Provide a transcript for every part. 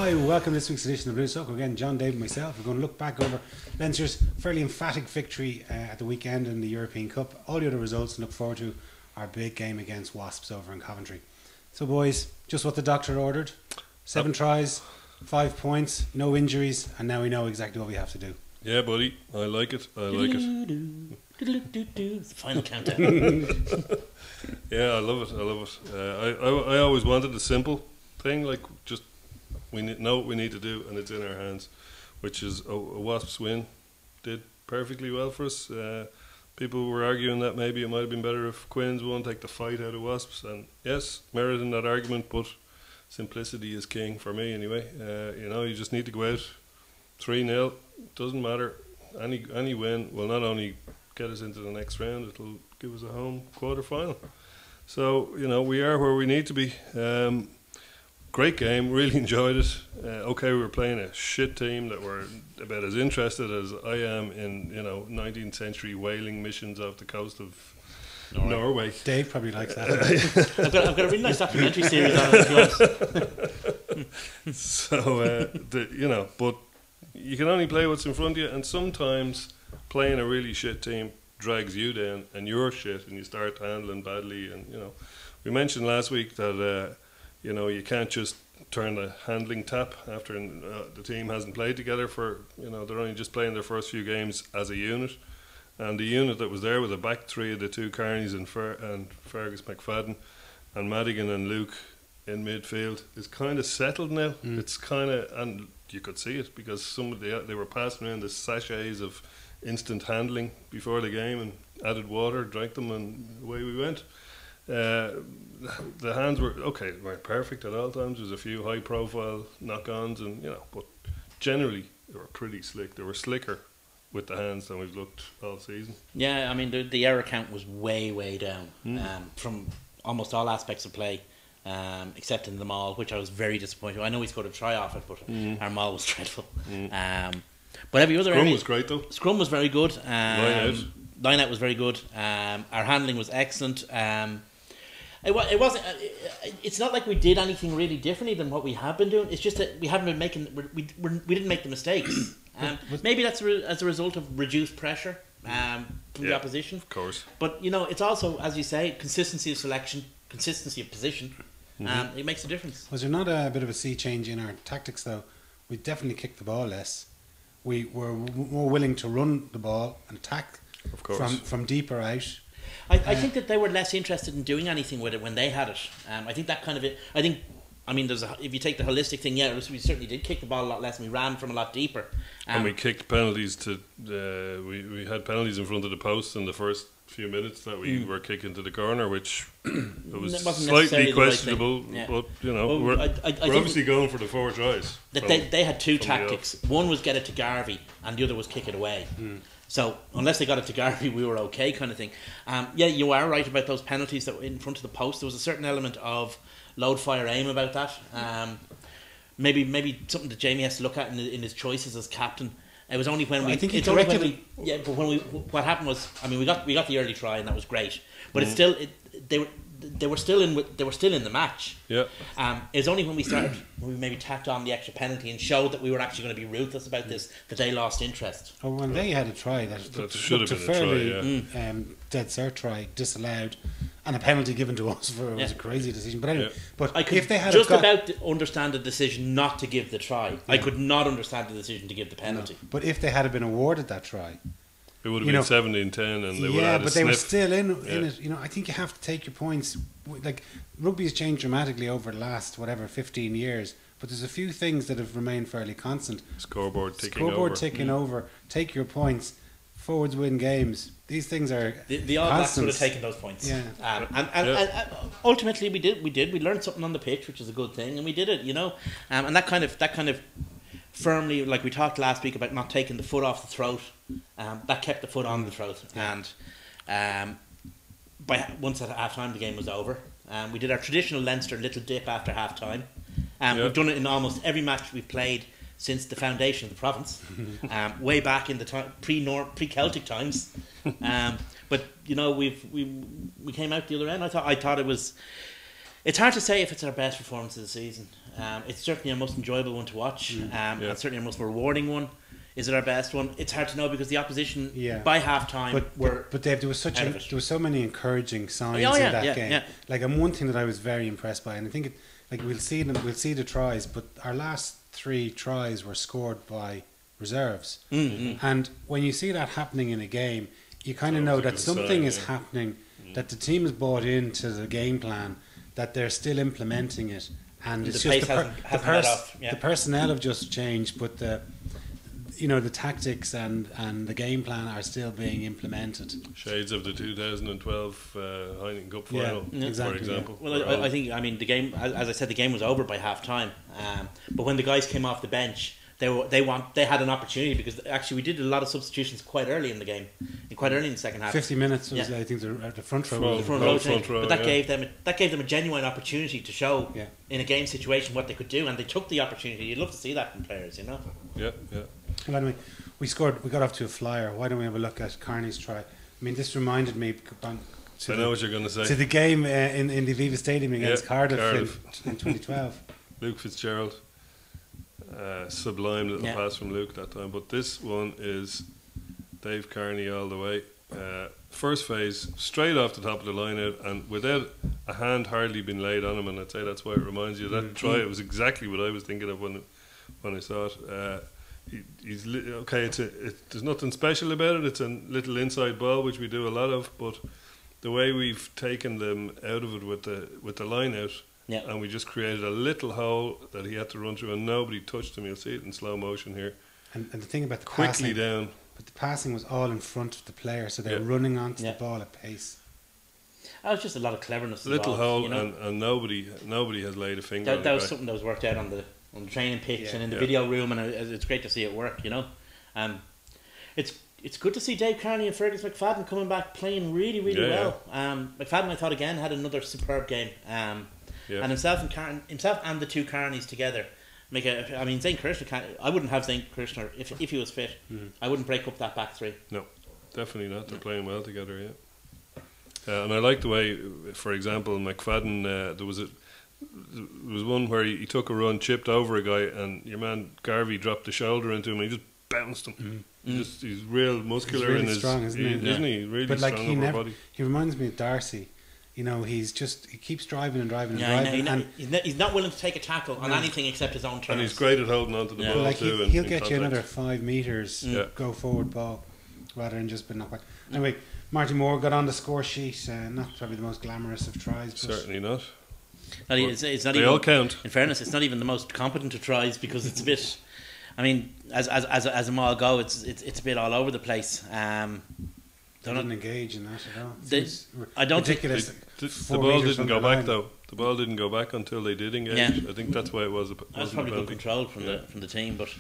Hi, welcome to this week's edition of Blue Soccer. Again, John, Dave and myself. We're going to look back over Leinster's fairly emphatic victory at the weekend in the European Cup, all the other results, and look forward to our big game against Wasps over in Coventry. So boys, just what the doctor ordered. 7 tries, 5 points, no injuries, and now we know exactly what we have to do. Yeah, buddy, I like it. I like it. It's the final countdown. Yeah, I love it. I love it. I always wanted a simple thing, like just we know what we need to do, and it's in our hands, which is a Wasps win. Did perfectly well for us. People were arguing that maybe it might have been better if Quins won, take the fight out of Wasps, and yes, merit in that argument, but simplicity is king for me anyway. You just need to go out 3-0. Doesn't matter. Any win will not only get us into the next round, it'll give us a home quarter final. So we are where we need to be. Great game, really enjoyed it. Okay, we were playing a shit team that were about as interested as I am in 19th century whaling missions off the coast of Norway. Dave probably likes that. I've got a really nice documentary series on it. So but you can only play what's in front of you, and sometimes playing a really shit team drags you down, and you're shit, and you start handling badly. And we mentioned last week that you can't just turn the handling tap after the team hasn't played together for they're only just playing their first few games as a unit, and the unit that was there with the back three of the two Carneys and Fergus McFadden and Madigan and Luke in midfield is kind of settled now. It's kind of, and you could see it because they were passing around the sachets of instant handling before the game and added water, drank them, and away we went. The hands were okay, they weren't perfect at all times. There's a few high profile knock-ons, and but generally they were pretty slick. They were slicker with the hands than we've looked all season. Yeah, I mean the error count was way down from almost all aspects of play, except in the maul, which I was very disappointed. I know we scored a try off it, but our maul was dreadful. But every other Scrum was great though. Scrum was very good. Line out was very good. Our handling was excellent. It wasn't. It's not like we did anything really differently than what we have been doing. It's just that we haven't been making. We didn't make the mistakes. Maybe that's as a result of reduced pressure from the opposition. Of course. But it's also, as you say, consistency of selection, consistency of position. It makes a difference. Was there not a bit of a sea change in our tactics though? We definitely kicked the ball less. We were more willing to run the ball and attack from deeper out. I think that they were less interested in doing anything with it when they had it. I think that kind of it. If you take the holistic thing, we certainly did kick the ball a lot less, and we ran from a lot deeper. And we kicked penalties to. We had penalties in front of the post in the first few minutes that we were kicking to the corner, which it was slightly questionable. Right, but we're obviously going for the 4 tries. They had 2 tactics. One was get it to Garvey, and the other was kick it away. So unless they got it to Garvey, we were okay, kind of thing. You are right about those penalties that were in front of the post. There was a certain element of load, fire, aim about that. Maybe something that Jamie has to look at in his choices as captain. It was only when we. I think he corrected it. But what happened was, we got the early try, and that was great. But it's still they were still in the match. Yeah. It's only when we maybe tacked on the extra penalty and showed that we were actually going to be ruthless about this that they lost interest. Or when they had a try that should have been a try, dead cert try disallowed, and a penalty given to us for it was a crazy decision. But anyway, but I could if they had about understand the decision not to give the try. Yeah. I could not understand the decision to give the penalty. No. But if they had been awarded that try, it would have been 17-10, and they would have had a they were sniff. still in it. I think you have to take your points. Like rugby has changed dramatically over the last 15 years, but there's a few things that have remained fairly constant. Scoreboard ticking over. Take your points. Forwards win games. These things are the All Blacks would have taken those points. Yeah. And ultimately we did. We learned something on the pitch, which is a good thing, and we did it. And that kind of firmly, like we talked last week about not taking the foot off the throat. That kept the foot on the throat, and once at half time the game was over. We did our traditional Leinster little dip after half time. We've done it in almost every match we've played since the foundation of the province, way back in the pre-Celtic times. But we came out the other end. I thought it was It's hard to say if it's our best performance of the season. It's certainly our most enjoyable one to watch, and certainly our most rewarding one. Is it our best one? It's hard to know because the opposition by half time but Dave, there was so many encouraging signs in that game. Yeah. Like, and one thing that I was very impressed by, and I think we'll see the tries, but our last 3 tries were scored by reserves. Mm-hmm. And when you see that happening in a game, you kind of know that something is happening, that the team has bought into the game plan, that they're still implementing it, and it's the just pace the personnel have just changed, but the tactics and the game plan are still being implemented. Shades of the 2012 Heineken Cup final, for example. Yeah. Well, I think, the game, as I said, the game was over by half time. But when the guys came off the bench, they had an opportunity, because actually we did a lot of substitutions quite early in the game, quite early in the second half. 50 minutes was, I think, the front row. But that gave them a genuine opportunity to show in a game situation what they could do, and they took the opportunity. You'd love to see that from players, Yeah. Well, anyway, we got off to a flyer. Why don't we have a look at Carney's try? This reminded me. I know what you're going to say. To the game in the Aviva Stadium against Cardiff. In 2012. Luke Fitzgerald. Sublime little pass from Luke that time. But this one is Dave Carney all the way. First phase, straight off the top of the line out, and without a hand hardly been laid on him, and I'd say that's why it reminds you of that try. It was exactly what I was thinking of when I saw it. He's okay. There's nothing special about it. It's a little inside ball, which we do a lot of, but the way we've taken them out of it with the line out, and we just created a little hole that he had to run through, and nobody touched him. You'll see it in slow motion here. And the thing about the quickly passing, down, but the passing was all in front of the player, so they're running onto the ball at pace. That was just a lot of cleverness. Little hole, and nobody has laid a finger. That was something that was worked out on the training pitch and in the video room, and it's great to see it work. It's good to see Dave Carney and Fergus McFadden coming back playing really well. McFadden, I thought, again had another superb game, and himself and the 2 Carneys together make Zane Kirshner I wouldn't have Zane Kirshner if he was fit. I wouldn't break up that back 3. No, definitely not. They're playing well together. And I like the way, for example, McFadden, there was one where he took a run, chipped over a guy, and your man Garvey dropped the shoulder into him and he just bounced him. He's real muscular. He's really in his strong, isn't he? Isn't he? Really but strong upper body. He reminds me of Darcy. He keeps driving and driving. He's not willing to take a tackle on anything except his own terms. And he's great at holding onto the ball too. He'll get you another 5 metres go forward ball rather than just being knocked back. Anyway, Marty Moore got on the score sheet. Not probably the most glamorous of tries. But certainly not. It's not they even, all count. In fairness, it's not even the most competent of tries, because it's a bit. As a mile go, it's a bit all over the place. They didn't engage in that at all. I don't ridiculous. think the ball didn't go back though. The ball didn't go back until they did engage. Yeah. I think that's why it was. That's probably good control from the team, but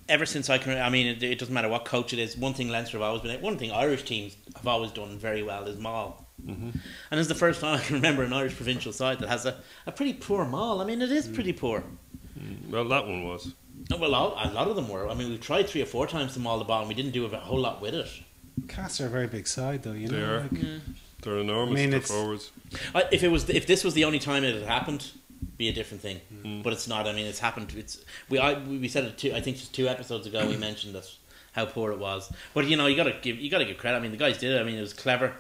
ever since I can, it doesn't matter what coach it is. One thing Leinster have always been, one thing Irish teams have always done very well is maul. And it's the first time I can remember an Irish provincial side that has a pretty poor maul. It is pretty poor. Well, that one was. Well, a lot of them were. We tried 3 or 4 times to maul the ball, and we didn't do a whole lot with it. Casts are a very big side, though. They are. They're enormous for forwards. If this was the only time it had happened, be a different thing. But it's not. It's happened. We said it I think just 2 episodes ago. We mentioned that how poor it was. But you got to give credit. The guys did it. It was clever.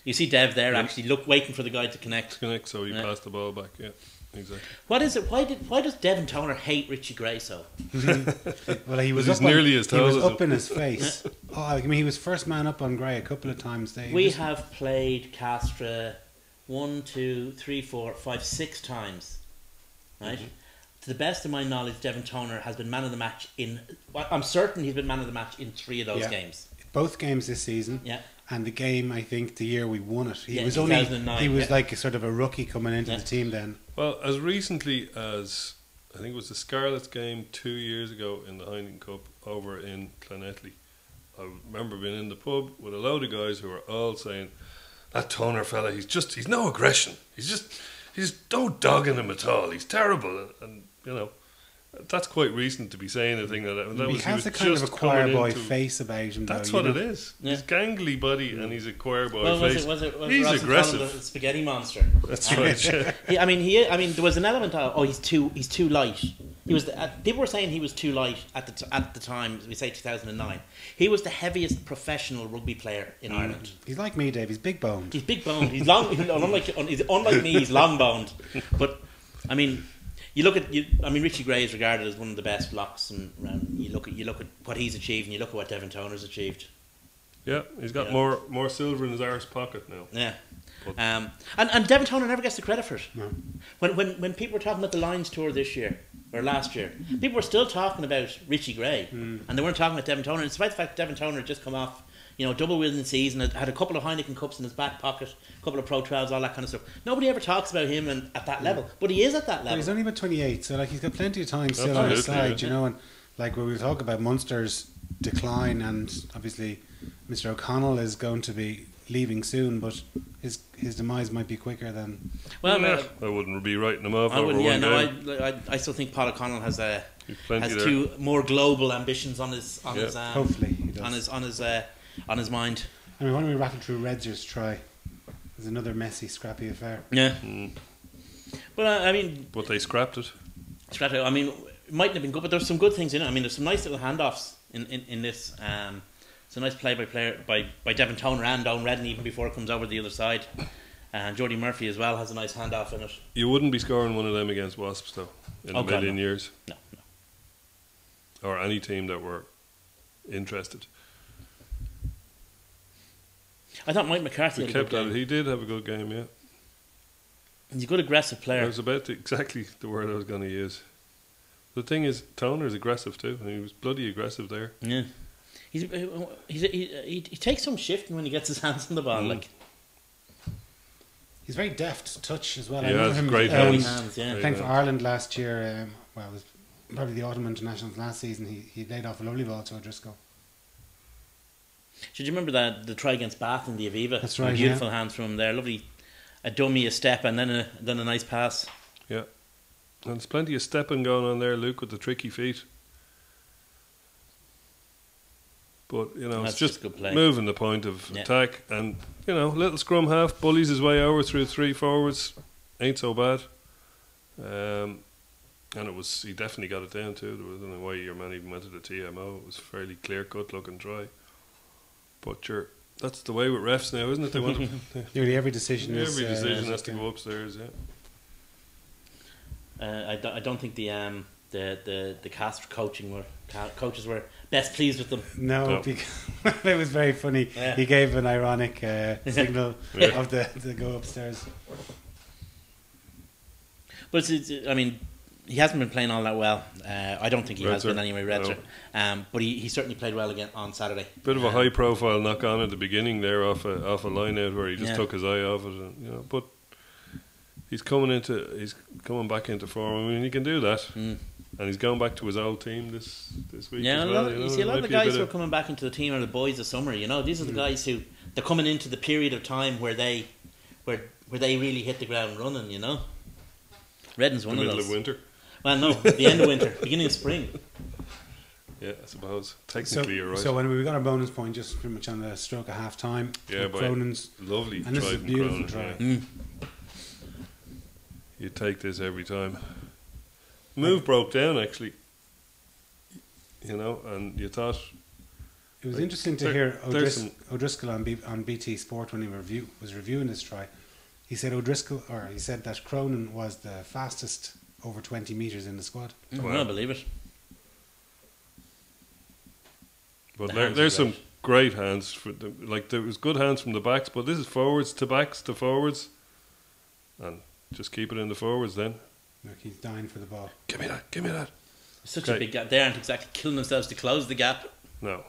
You see Dev there actually waiting for the guy to connect. So he passed the ball back. Yeah, exactly. What is it? Why does Devin Toner hate Richie Gray so? Well, he was nearly as tall. He was up in his face. He was first man up on Gray a couple of times. We have played Castra 1, 2, 3, 4, 5, 6 times, right? To the best of my knowledge, Devin Toner has been man of the match I'm certain he's been man of the match in 3 of those games. Both games this season. Yeah. And the game, I think, the year we won it. He was like a sort of a rookie coming into the team then. Well, as recently as I think it was the Scarlets game 2 years ago in the Heineken Cup over in Clonetly, I remember being in the pub with a load of guys who were all saying, that Toner fella, he's no aggression. He's no dogging him at all. He's terrible. And that's quite recent to be saying a thing that He was, has he a was kind of just a choir coming boy into- face about him. That's though, what you it know? is. Yeah. He's gangly body and he's a choir boy Well, face. was it He's Ross aggressive. calling the spaghetti monster? That's right. Yeah. I mean, there was an element of he's too light. He was people were saying he was too light at the time. We say 2009. He was the heaviest professional rugby player in Ireland. He's like me, Dave. He's big boned. He's big boned. He's long. Unlike me, he's long boned. But I mean, you look at Richie Gray is regarded as one of the best locks, and you look at what he's achieved, and you look at what Devin Toner's achieved. Yeah, he's got Yeah. more silver in his arse pocket now. Yeah. But- And Devin Toner never gets the credit for it. No. When people were talking about the Lions tour this year or last year, people were still talking about Richie Gray, and they weren't talking about Devin Toner. And despite the fact that Devin Toner had just come off, double winning season, had a couple of Heineken Cups in his back pocket, a couple of Pro 12s, all that kind of stuff. Nobody ever talks about him at that level, but he is at that But level. he's only about 28, so like he's got plenty of time still on his Absolutely, side, yeah. you know. And like when we talk about Munster's decline, and obviously Mr. O'Connell is going to be leaving soon, but his demise might be quicker than. Well, I wouldn't be writing him off I over would. one Yeah, no, game. I still think Paul O'Connell has You've plenty there. two more global ambitions on his Hopefully he does. on his mind. I mean, when we rattle through Redzer's try, there's another messy, scrappy affair. Yeah, Mm. but I mean, But they scrapped it. I mean, it mightn't have been good, but there's some good things in it. I mean, there's some nice little handoffs in this. It's a nice play by Devin Toner and Owen Redden even before it comes over the other side. And Jordy Murphy as well has a nice handoff in it. You wouldn't be scoring one of them against Wasps though in a God, million no. years, No. or any team that were interested. I thought Mike McCarthy We had a kept good at it. game. He did have a good game. Yeah, He's a good aggressive that player. was about exactly the word I was going to use. The thing is, Toner's aggressive too, and he was bloody aggressive there. Yeah, he takes some shifting when he gets his hands on the ball. Mm. Like He's very deft to touch as well. Yeah, I remember it's him great hands. hands. Yeah. Great playing for hands. Ireland last year. Well, it was probably the Autumn Internationals last season. He laid off a lovely ball to O'Driscoll. Should you remember the try against Bath in the Aviva? That's right, Beautiful yeah. hands from him there. Lovely, a dummy, a step, and then a nice pass. Yeah, and there's plenty of stepping going on there, Luke, with the tricky feet. But That's it's just a good play. moving the point of Yeah. attack, and little scrum half bullies his way over through three forwards, ain't so bad. And he definitely got it down too. There was no way your man even went to the TMO. It was fairly clear cut looking try. But that's the way with refs now, isn't it? They want Nearly every decision is. every decision is has to okay. go upstairs. Yeah. I don't think the cast coaches were best pleased with them. No, No. because it was very funny. Yeah. He gave an ironic signal Yeah. of the go upstairs. But I mean, he hasn't been playing all that well. I don't think he has Redzer. been anyway, Redzer. But he certainly played well again on Saturday. Bit of a high profile knock on at the beginning there off a line out where he just Yeah. took his eye off it, and, but he's coming back into form. I mean, he can do that, and he's going back to his old team this week. Yeah, as a well, lot of, you you know. see a lot Might of the be a guys bit who are coming back into the team are the boys of summer. These are the guys who they're coming into the period of time where they really hit the ground running. Redden's the one of middle those. of winter. Well, no, the end of winter, beginning of spring. Yeah, I suppose So, technically you're right. so when we got our bonus point, just pretty much on the stroke of half time. Yeah, but- Cronin's, Lovely and this try is a from beautiful Cronin, try. yeah. You take this every time. Move broke down actually. And you thought It was Like, interesting to there- hear there's O'Driscoll on BT Sport when he was reviewing this try. He said he said that Cronin was the fastest over 20 metres in the squad. I Wow. don't believe it. But The there, hands there's are some great hands. There was good hands from the backs, but this is forwards to backs to forwards. And just keep it in the forwards then. Look, he's dying for the ball. Give me that. Such Okay. a big gap. They aren't exactly killing themselves to close the gap. No.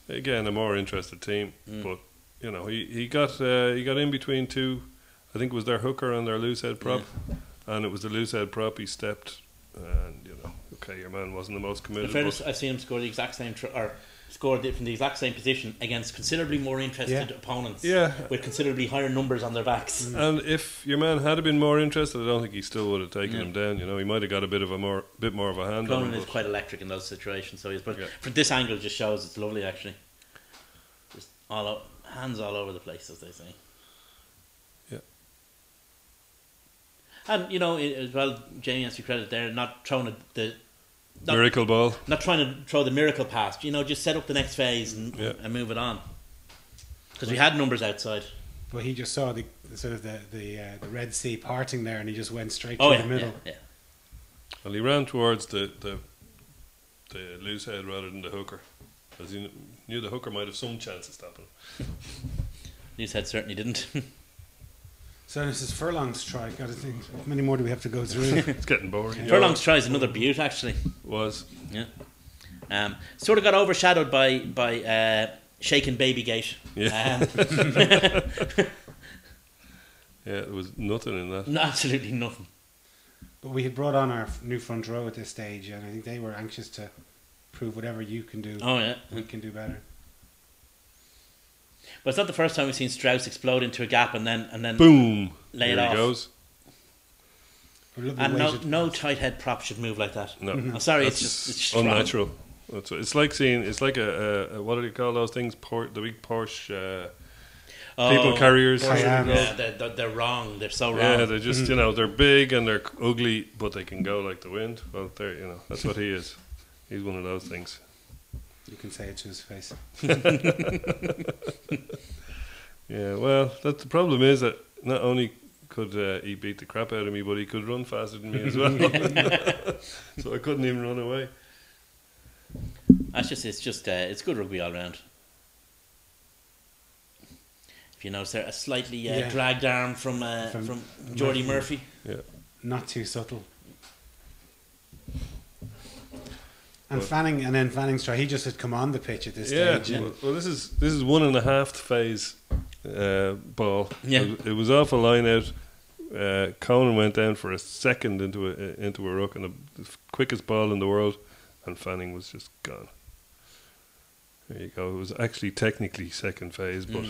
Again, a more interested team. But, he got in between two, I think it was their hooker and their loose head prop. And it was the loose head prop, he stepped. And, okay, your man wasn't the most In committed. fairness, But I've seen him score the exact same scored from the exact same position against considerably more interested opponents. Yeah. With considerably higher numbers on their backs. And if your man had been more interested, I don't think he still would have taken him down. You know, he might have got a bit more of a hand on Cronin him. is quite electric in those situations. So but Yeah. from this angle, it just shows it's lovely actually. Just hands all over the place, as they say. Yeah. And as well, Jamie has to credit there, not throwing Miracle ball. not trying to throw the miracle past. Just set up the next phase and move it on. Because we had numbers outside. But he just saw the sort of the Red Sea parting there, and he just went straight through the middle. Yeah. Well, he ran towards the loose head rather than the hooker, because he knew the hooker might have some chance of stopping him. Newshead certainly didn't. So this is Furlong's try. Got to think. How many more do we have to go through? It's getting boring. Furlong's try is another beaut, actually. Was. Yeah. Sort of got overshadowed by Shaken Babygate. Yeah. Yeah, there was nothing in that. Absolutely nothing. But we had brought on our new front row at this stage, and I think they were anxious to prove whatever you can do, we can do better. But it's not the first time we've seen Strauss explode into a gap and then Boom! lay it There off. he goes. And no tight head prop should move like that. No, I'm sorry, that's it's just strong. unnatural. It's like a what do you call those things? The big Porsche people carriers. Yeah, they're wrong. They're so wrong. Yeah, they're just they're big and they're ugly, but they can go like the wind. Well, that's what he is. He's one of those things. You can say it to his face. Yeah, well, the problem is that not only could he beat the crap out of me, but he could run faster than me as well. So I couldn't even run away. It's good rugby all round. If you notice there, a slightly dragged arm from Geordie Murphy. Yeah, not too subtle. And Fanning's try. He just had come on the pitch at this stage. Yeah. Well, this is 1.5 phase ball. Yeah. It was off a line out. Conan went down for a second into a ruck, and the quickest ball in the world, and Fanning was just gone. There you go. It was actually technically second phase, but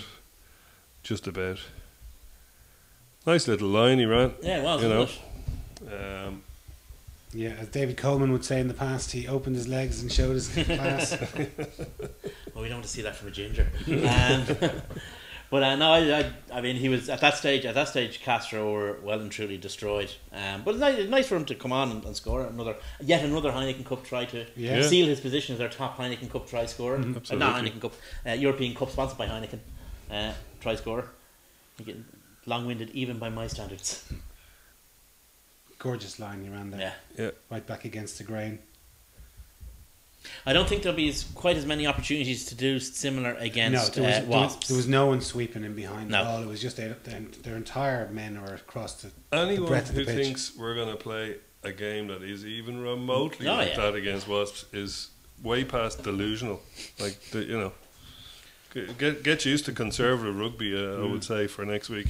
just about. Nice little line he ran. Yeah, it was. You know. Yeah, as David Coleman would say in the past, he opened his legs and showed his class. Well, we don't want to see that from a ginger. But no, I mean, he was at that stage. At that stage, Castro were well and truly destroyed. But it's nice for him to come on and score yet another Heineken Cup try to seal his position as our top Heineken Cup try scorer. Not Heineken Cup, European Cup sponsored by Heineken try scorer. Long-winded even by my standards. Gorgeous line he ran there. Yeah. Right back against the grain. I don't think there'll be quite as many opportunities to do similar against Wasps. There was no one sweeping in behind No. the ball. It was just their entire men are across the Anyone breadth of who the pitch. thinks we're going to play a game that is even remotely Oh, like yeah. that against Wasps is way past delusional. Like, get used to conservative rugby, I would say, for next week.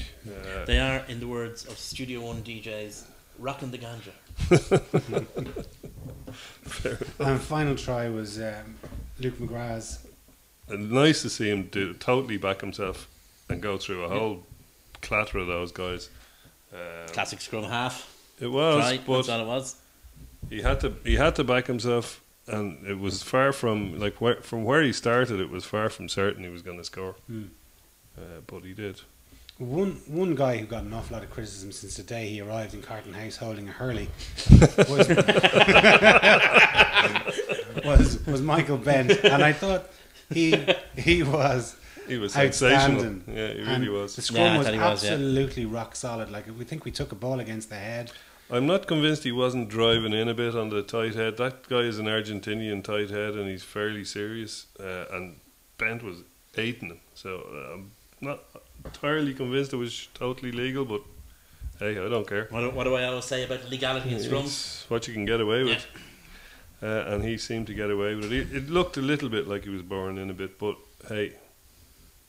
They are, in the words of Studio One DJs, rocking the ganja. And final try was Luke McGrath's. And nice to see him totally back himself and go through a whole clatter of those guys. Classic scrum half. It was, Try, but that's all it was. he had to back himself, and it was far from from where he started. It was far from certain he was going to score, but he did. One guy who got an awful lot of criticism since the day he arrived in Carton House holding a hurley was Michael Bent, and I thought he was sensational. outstanding. Yeah, he really And was. The scrum was I thought he was, absolutely rock solid. Like, we think we took a ball against the head. I'm not convinced he wasn't driving in a bit on the tight head. That guy is an Argentinian tight head, and he's fairly serious. And Bent was eating him, so I'm not entirely convinced it was totally legal. But hey, I don't care. What do I always say about legality in scrums? It's what you can get away with. And he seemed to get away with it. It looked a little bit like he was born in a bit, but hey,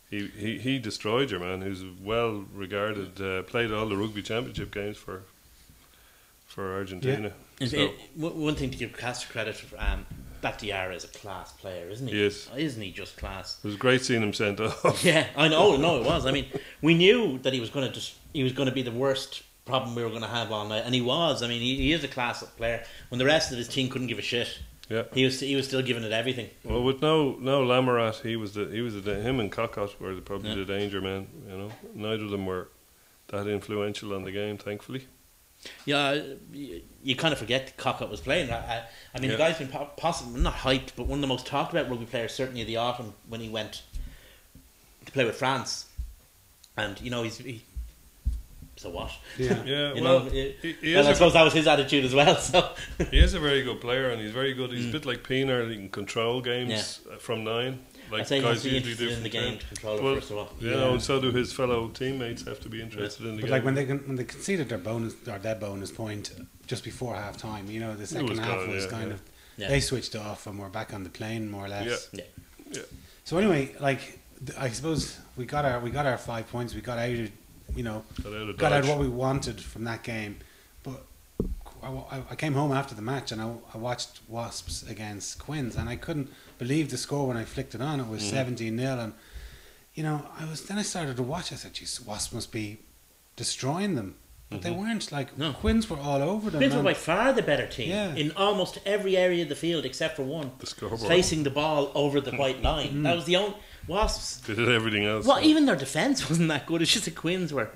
he destroyed your man, who's well regarded. Played all the rugby championship games for Argentina. Yeah. So, One thing to give Castro credit that Diarra is a class player, isn't he? Yes. Isn't he just class? It was great seeing him sent off. Yeah, I know. No, it was. I mean, we knew that he was going to be the worst problem we were going to have all night, and he was. I mean, he is a class player. When the rest of his team couldn't give a shit, Yeah. he was still giving it everything. Well, with no Lamarat, him and Cockott were probably the danger men. You know, neither of them were that influential on the game, thankfully. Yeah, you kind of forget that Cockott was playing. I mean, Yeah. the guy's been possibly not hyped, but one of the most talked about rugby players certainly of the autumn when he went to play with France, and you know he so what? Yeah. Yeah, You well, know, he well, is I suppose that was his attitude as well. So he is a very good player, and he's very good. He's a bit like Pienaar. He can control games from 9, I like say he has guys to be usually interested do in from the 10. game to control it Well, first of all. you know, and so do his fellow teammates have to be interested in the But game. like when they conceded their bonus point just before half time, you know, the second was half gone, was yeah, kind yeah. of Yeah. they switched off and we're back on the plane more or less. Yeah. Yeah. So anyway, like I suppose we got our 5 points. We got out of, you know, Got out of what dodge. we wanted from that game. But I came home after the match and I watched Wasps against Quins, and I couldn't believe the score when I flicked it on. It was 17-0, and you know, I started to watch. I said, "Geez, Wasps must be destroying them," but they weren't. Like No. Quins were all over them. Quins were and- by far the better team Yeah. in almost every area of the field except for one, The scoreboard. facing the ball over the white line. That was the only Wasps. They did everything else. Well, even their defence wasn't that good. It's just the Quins were.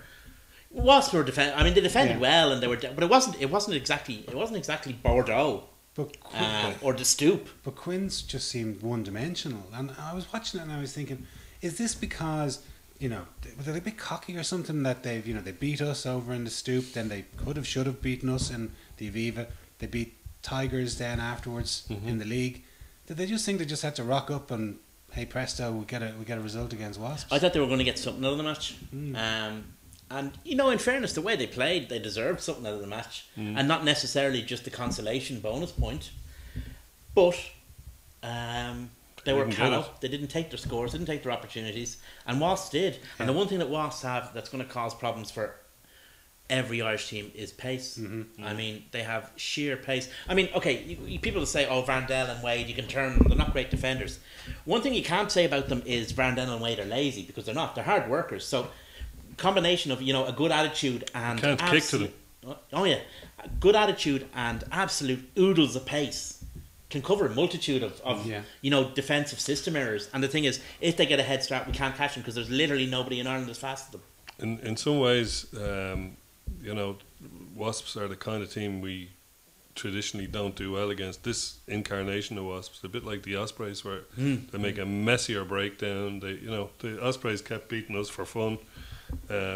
Wasps were I mean, they defended Yeah. well, and they were, but it wasn't exactly Bordeaux but or the Stoop. But Quins just seemed one-dimensional, and I was watching it and I was thinking, is this because, you know, were they a bit cocky or something that they beat us over in the Stoop, then they should have beaten us in the Aviva, they beat Tigers then afterwards in the league. Did they just think they just had to rock up and hey presto, we get a result against Wasps? I thought they were going to get something out of the match. And you know, in fairness, the way they played, they deserved something out of the match, and not necessarily just the consolation bonus point. But they were didn't get callow. it. They didn't take their scores, didn't take their opportunities, and Wasps did. And the one thing that Wasps have that's going to cause problems for every Irish team is pace. I mean, they have sheer pace. I mean, okay, people will say, "Oh, Varndell and Wade, you can turn them. They're not great defenders." One thing you can't say about them is Varndell and Wade are lazy, because they're not. They're hard workers. So, combination of, you know, a good attitude and Can't kick to them. Oh yeah, a good attitude and absolute oodles of pace can cover a multitude of Yeah. you know, defensive system errors. And the thing is, if they get a head start, we can't catch them because there's literally nobody in Ireland as fast as them. In some ways, you know, Wasps are the kind of team we traditionally don't do well against. This incarnation of Wasps, a bit like the Ospreys, where they make a messier breakdown. The Ospreys kept beating us for fun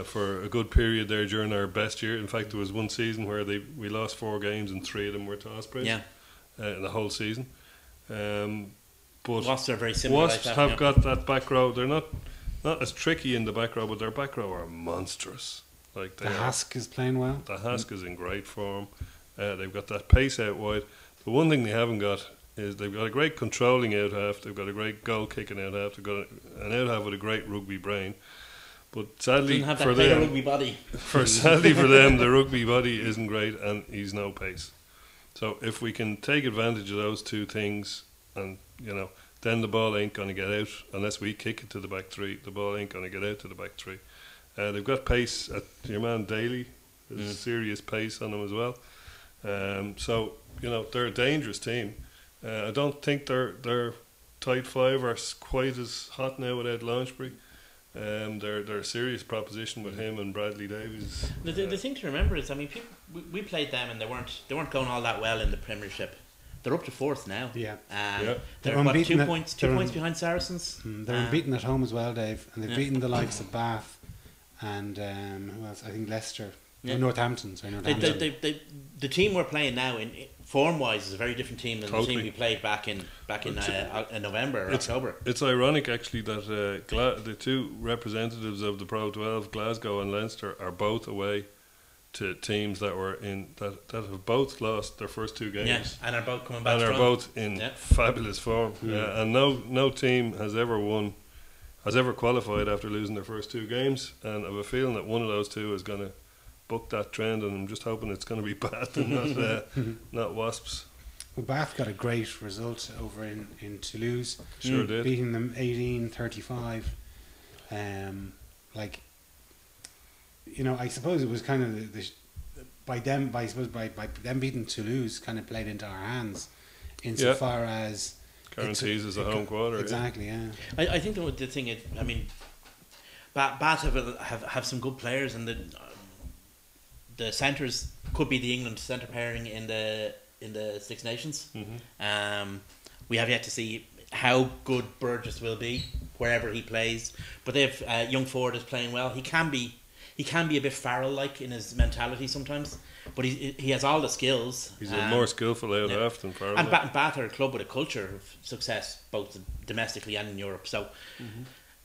for a good period there during our best year. In fact, there was one season where we lost 4 games and 3 of them were to Ospreys. Yeah. In the whole season. But Wasps are very similar. Wasps like that, have yeah. got that back row. They're not as tricky in the back row, but their back row are monstrous. Like the Hask is playing well. The Hask is in great form. They've got that pace out wide. The one thing they haven't got is they've got a great controlling out half. They've got a great goal kicking out half. They've got an out half with a great rugby brain. But sadly Doesn't have for that great them, rugby body. sadly for them, the rugby body isn't great, and he's no pace. So if we can take advantage of those two things, and you know, then the ball ain't going to get out unless we kick it to the back 3. The ball ain't going to get out to the back 3. They've got pace. Your man Daly, there's serious pace on them as well. So you know, they're a dangerous team. I don't think their tight 5 are quite as hot now without Launchbury. They're a serious proposition with him and Bradley Davies. The thing to remember is, I mean, we played them and they weren't going all that well in the Premiership. They're up to 4th now. Yeah. Yeah. They're They're what, unbeaten 2 at- points they're behind Saracens. They're unbeaten at home as well, Dave, and they've Yeah. beaten the likes of Bath and who else? I think Leicester. Yeah. Northampton. The team we're playing now, in form wise, is a very different team than the Totally. team we played back in November or October. It's ironic actually that the 2 representatives of the Pro 12, Glasgow and Leinster, are both away to teams that were that have both lost their first 2 games. Yeah, and are both coming back And are strong. both in Yeah. fabulous form. And no team has ever qualified after losing their first 2 games. And I have a feeling that one of those 2 is going to buck that trend, and I'm just hoping it's going to be Bath and not Wasps. Well, Bath got a great result over in Toulouse. Sure did. Beating them 18-35. Like, you know, I suppose it was kind of by them beating Toulouse kind of played into our hands insofar as guarantees as a home quarter. Exactly, yeah. I think the thing is, I mean, Bath have some good players, and the centres could be the England centre pairing in the Six Nations. We have yet to see how good Burgess will be wherever he plays, but they've young Ford is playing well. He can be a bit Farrell-like in his mentality sometimes, but he has all the skills. He's a more skillful out half than Farrell. And Bath are a club with a culture of success, both domestically and in Europe. So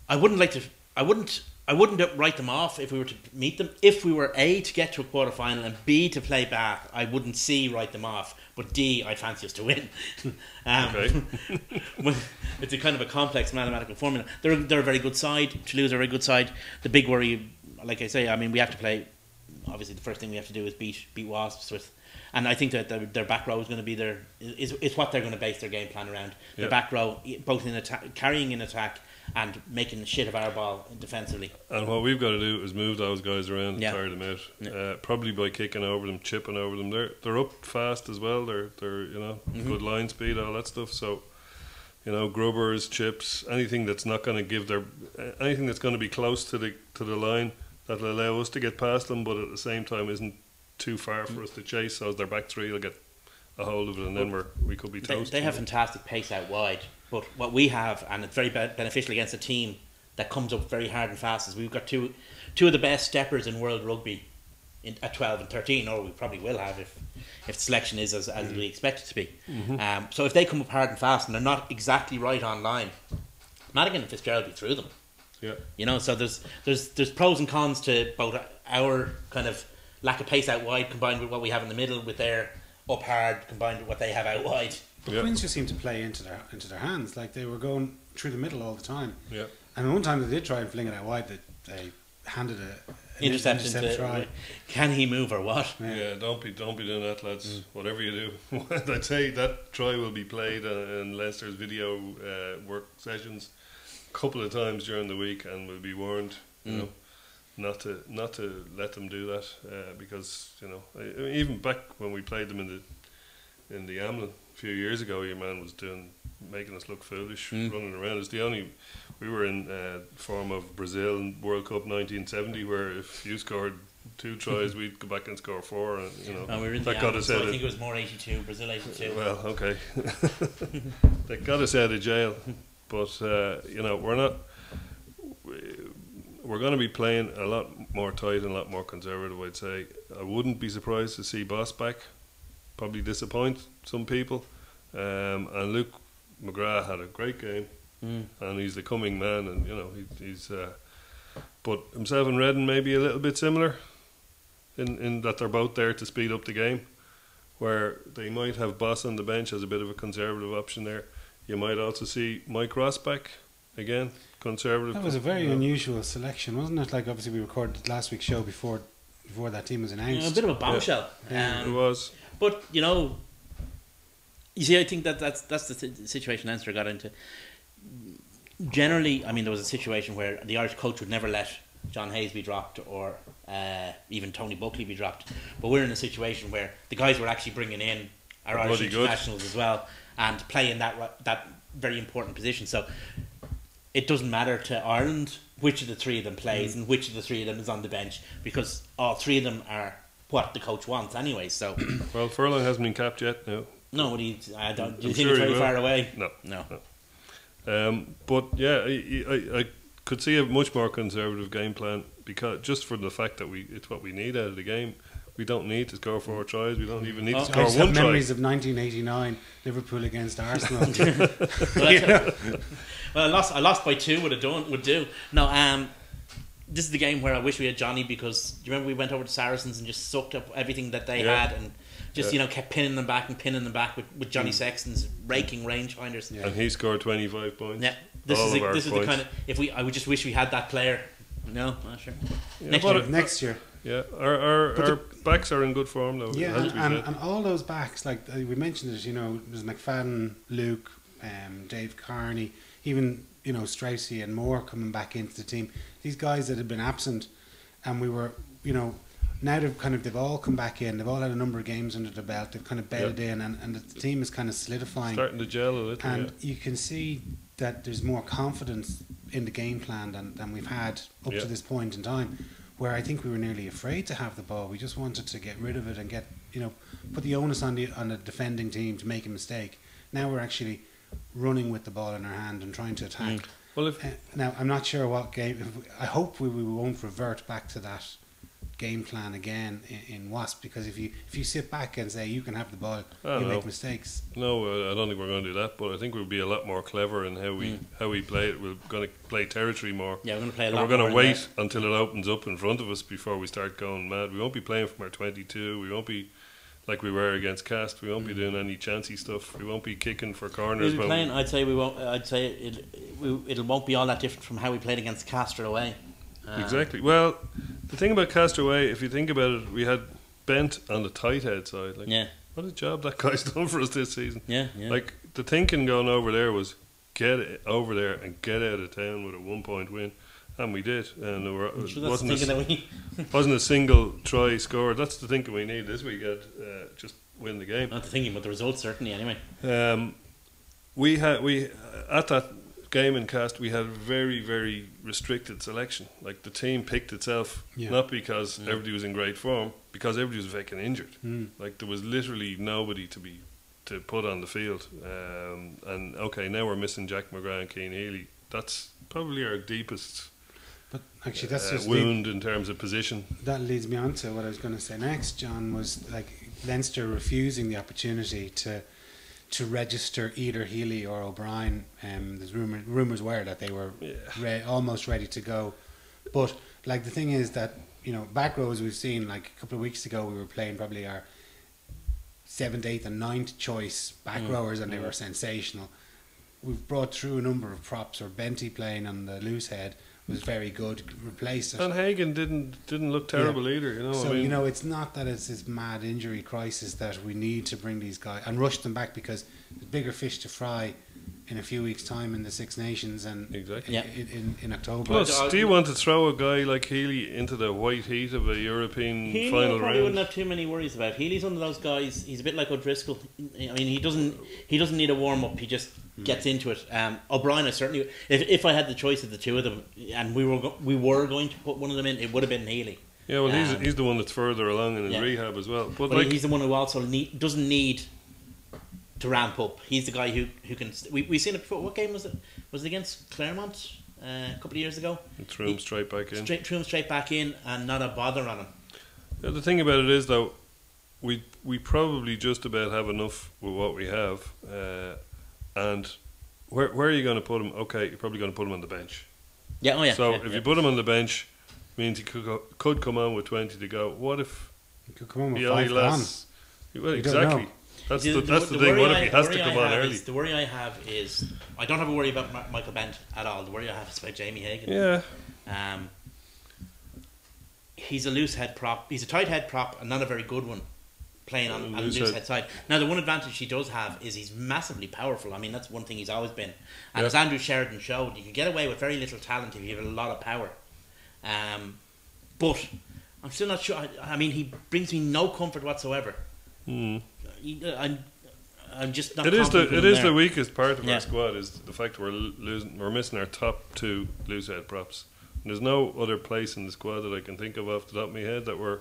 I wouldn't write them off if we were to meet them. If we were A, to get to a quarter final, and B, to play Bath, I wouldn't C, write them off, but D, I'd fancy us to win. Okay. It's a kind of a complex mathematical formula. They're a very good side. Toulouse are a very good side. The big worry, like I say, I mean, we have to play. Obviously, the first thing we have to do is beat Wasps with, and I think that their back row is going to be is what they're going to base their game plan around. Their back row, both in attack, carrying in attack, and making shit of our ball defensively. And what we've got to do is move those guys around and tire them out. Probably by kicking over them, chipping over them. They're up fast as well. They're good line speed, all that stuff. So, grubbers, chips, anything that's not going to give anything that's going to be close to the line that'll allow us to get past them, but at the same time isn't too far for us to chase. So as their back three will get a hold of it, and then we could be toast. They have fantastic pace out wide. But what we have, and it's very beneficial against a team that comes up very hard and fast, is we've got two of the best steppers in world rugby at 12 and 13, or we probably will have if the selection is as we expect it to be. So if they come up hard and fast and they're not exactly right on line, Madigan and Fitzgerald will be through them. Yeah. So there's pros and cons to both our kind of lack of pace out wide combined with what we have in the middle with their up hard combined with what they have out wide. But Queens just seemed to play into their hands, like they were going through the middle all the time. Yeah. And one time they did try and fling it out wide, that they handed an intercept try. Can he move or what? Yeah, don't be doing that, lads. Whatever you do, I'd say that try will be played in Leicester's video work sessions a couple of times during the week, and will be warned, not to let them do that because even back when we played them in the Amlin a few years ago, your man was making us look foolish, running around. It's the only we were in form of Brazil in World Cup 1970, where if you scored 2 tries, we'd go back and score 4, and and we were in that the got Amlin, us so out. I think it was more 82, Brazil 82. Well, okay, that got us out of jail, but we're not. We're going to be playing a lot more tight and a lot more conservative, I'd say. I wouldn't be surprised to see Boss back. Probably disappoint some people. And Luke McGrath had a great game, and he's the coming man. And he's. But himself and Redden may be a little bit similar, in that they're both there to speed up the game, where they might have Boss on the bench as a bit of a conservative option there. You might also see Mike Ross back again. Conservative. That was a very unusual selection, wasn't it? Like, obviously we recorded last week's show before that team was announced. A bit of a bombshell. It was. But you see, I think that's the situation Leinster got into. Generally, I mean, there was a situation where the Irish coach would never let John Hayes be dropped or even Tony Buckley be dropped. But we're in a situation where the guys were actually bringing in our Irish internationals as well and playing that very important position. So it doesn't matter to Ireland which of the 3 of them plays and which of the 3 of them is on the bench, because all 3 of them are what the coach wants anyway. So well, Furlong hasn't been capped yet. No. Do you think it's very far away? No. But yeah, I could see a much more conservative game plan, because just for the fact that it's what we need out of the game. We don't need to score 4 tries. We don't even need to score I 1 try. Memories of 1989 Liverpool against Arsenal. Well, I lost by 2. Would do. No, this is the game where I wish we had Johnny, because do you remember we went over to Saracens and just sucked up everything that they had and just kept pinning them back with Johnny Sexton's raking rangefinders. Yeah. And he scored 25 points. Yeah, this is the kind of I would just wish we had that player. No, not sure. Next year. Yeah, our backs are in good form though. Yeah, as we said. and all those backs, like we mentioned it, there's McFadden, Luke, Dave Carney, even Stracey and Moore coming back into the team. These guys that had been absent, and we were, now they've all come back in. They've all had a number of games under the belt. They've kind of bedded in, and the team is kind of solidifying, starting to gel a little. and you can see that there's more confidence in the game plan than we've had up to this point in time. Where I think we were nearly afraid to have the ball. We just wanted to get rid of it and get, put the onus on the defending team to make a mistake. Now we're actually running with the ball in our hand and trying to attack. Well, now I'm not sure what game. I hope we won't revert back to that game plan again in Wasp, because if you sit back and say you can have the ball, you make mistakes. No, I don't think we're going to do that. But I think we'll be a lot more clever in how we play it. We're going to play territory more. Yeah, we're going to play a and lot. We're going more to wait until it opens up in front of us before we start going mad. We won't be playing from our 22. We won't be like we were against Cast. We won't be doing any chancy stuff. We won't be kicking for corners. We'll be playing. I'd say we won't. I'd say it won't be all that different from how we played against Castor away. Exactly. Well, the thing about Castaway, if you think about it, we had Bent on the tight head side. Like, what a job that guy's done for us this season. Yeah. Like, the thinking going over there was get it over there and get out of town with a 1-point win. And we did. And it wasn't a single try scored. That's the thinking we need this weekend. Just win the game. Not the thinking, but the results certainly anyway. We at that game in Cast, we had very, very restricted selection. Like, the team picked itself, not because everybody was in great form, because everybody was fucking injured. Like, there was literally nobody to put on the field. And okay, now we're missing Jack McGrath and Keane Healy. That's probably our deepest actually that's just wound in terms of position. That leads me on to what I was going to say next, John, was like Leinster refusing the opportunity to register either Healy or O'Brien. There's rumours were that they were almost ready to go, but like the thing is that back rows we've seen, like a couple of weeks ago we were playing probably our 7th, 8th and 9th choice back rowers, and they were sensational. We've brought through a number of props. Or Benty playing on the loose head was very good, replaced it. And Hagen didn't look terrible either, So it's not that it's this mad injury crisis that we need to bring these guys and rush them back, because there's bigger fish to fry in a few weeks' time in the Six Nations and in October. Plus, do you want to throw a guy like Healy into the white heat of a European Healy final round? Probably wouldn't have too many worries about. Healy's one of those guys. He's a bit like O'Driscoll. I mean, he doesn't need a warm up. He just gets into it. O'Brien, I certainly, if I had the choice of the two of them, and we were going to put one of them in, it would have been Healy. Yeah, well, he's the one that's further along in his rehab as well. But he's the one who also doesn't need to ramp up. He's the guy who can. We've seen it before. What game was it? Was it against Claremont a couple of years ago? Threw him straight back in. Threw him straight back in, and not a bother on him. Yeah, the thing about it is, though, we probably just about have enough with what we have. And where are you going to put him? Okay, you're probably going to put him on the bench. Yeah, So if you put him on the bench, means he could come on with 20 to go. What if he could come on with 5 less? Well, exactly. That's the thing. What if he has to come on early? The worry I have is I don't have a worry about Michael Bent at all. The worry I have is about Jamie Hagan. Yeah. He's a loose head prop. He's a tight head prop, and not a very good one, playing on the loose head side. Now, the one advantage he does have is he's massively powerful. I mean, that's one thing he's always been. And as Andrew Sheridan showed, you can get away with very little talent if you have a lot of power. But I'm still not sure. I mean, he brings me no comfort whatsoever. I'm just not. It is the weakest part of our squad, is the fact we're missing our top 2 loose head props. And there's no other place in the squad that I can think of off the top of my head that we're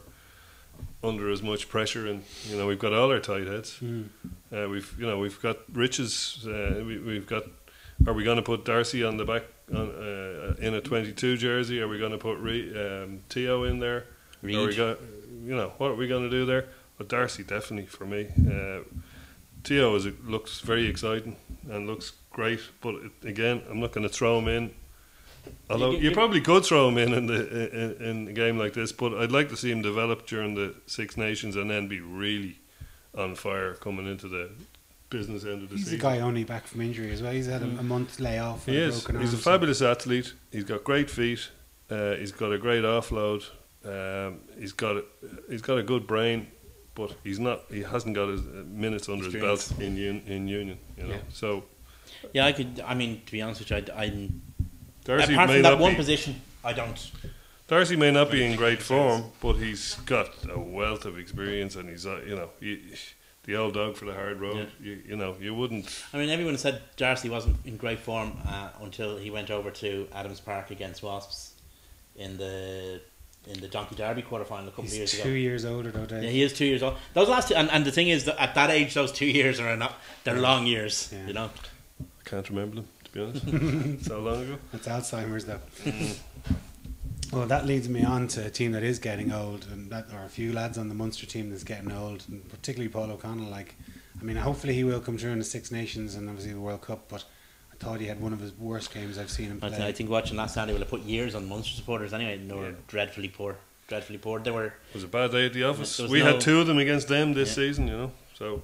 under as much pressure. And we've got all our tight heads. We've got Riches. We've got. Are we going to put Darcy on the back in a 22 jersey? Are we going to put Tio in there? Reed. Are we what are we going to do there? But Darcy, definitely for me. Tio looks very exciting and looks great, but again, I'm not going to throw him in. Although you probably could throw him in a game like this, but I'd like to see him develop during the Six Nations and then be really on fire coming into the business end of the season. He's a guy only back from injury as well. He's had a month's layoff. He is. He's a fabulous athlete. He's got great feet. He's got a great offload. He's got a good brain, but he hasn't got his minutes under his belt in Union. You know, Yeah. so Yeah, I mean, to be honest with you, Darcy apart may from not that one be, position, I don't. Darcy may not be in great form, but he's got a wealth of experience, and he's the old dog for the hard road. Yeah. You wouldn't. I mean, everyone said Darcy wasn't in great form until he went over to Adams Park against Wasps in the Donkey Derby quarterfinal a couple of years He's ago. 2 years older though, Dave. Yeah, he is 2 years old. Those last two, and the thing is that at that age, those 2 years they're long years. Yeah. You know. I can't remember them, to be honest. So long ago. That's Alzheimer's though. Well, that leads me on to a team that is getting old, and that are a few lads on the Munster team that's getting old, and particularly Paul O'Connell. Like, I mean, hopefully he will come through in the Six Nations and obviously the World Cup. But I thought he had one of his worst games I've seen him play. I think watching last Saturday will have put years on Munster supporters anyway. And they were dreadfully poor. Dreadfully poor. They were. It was a bad day at the office. There was We no- had two of them against them this season, you know. So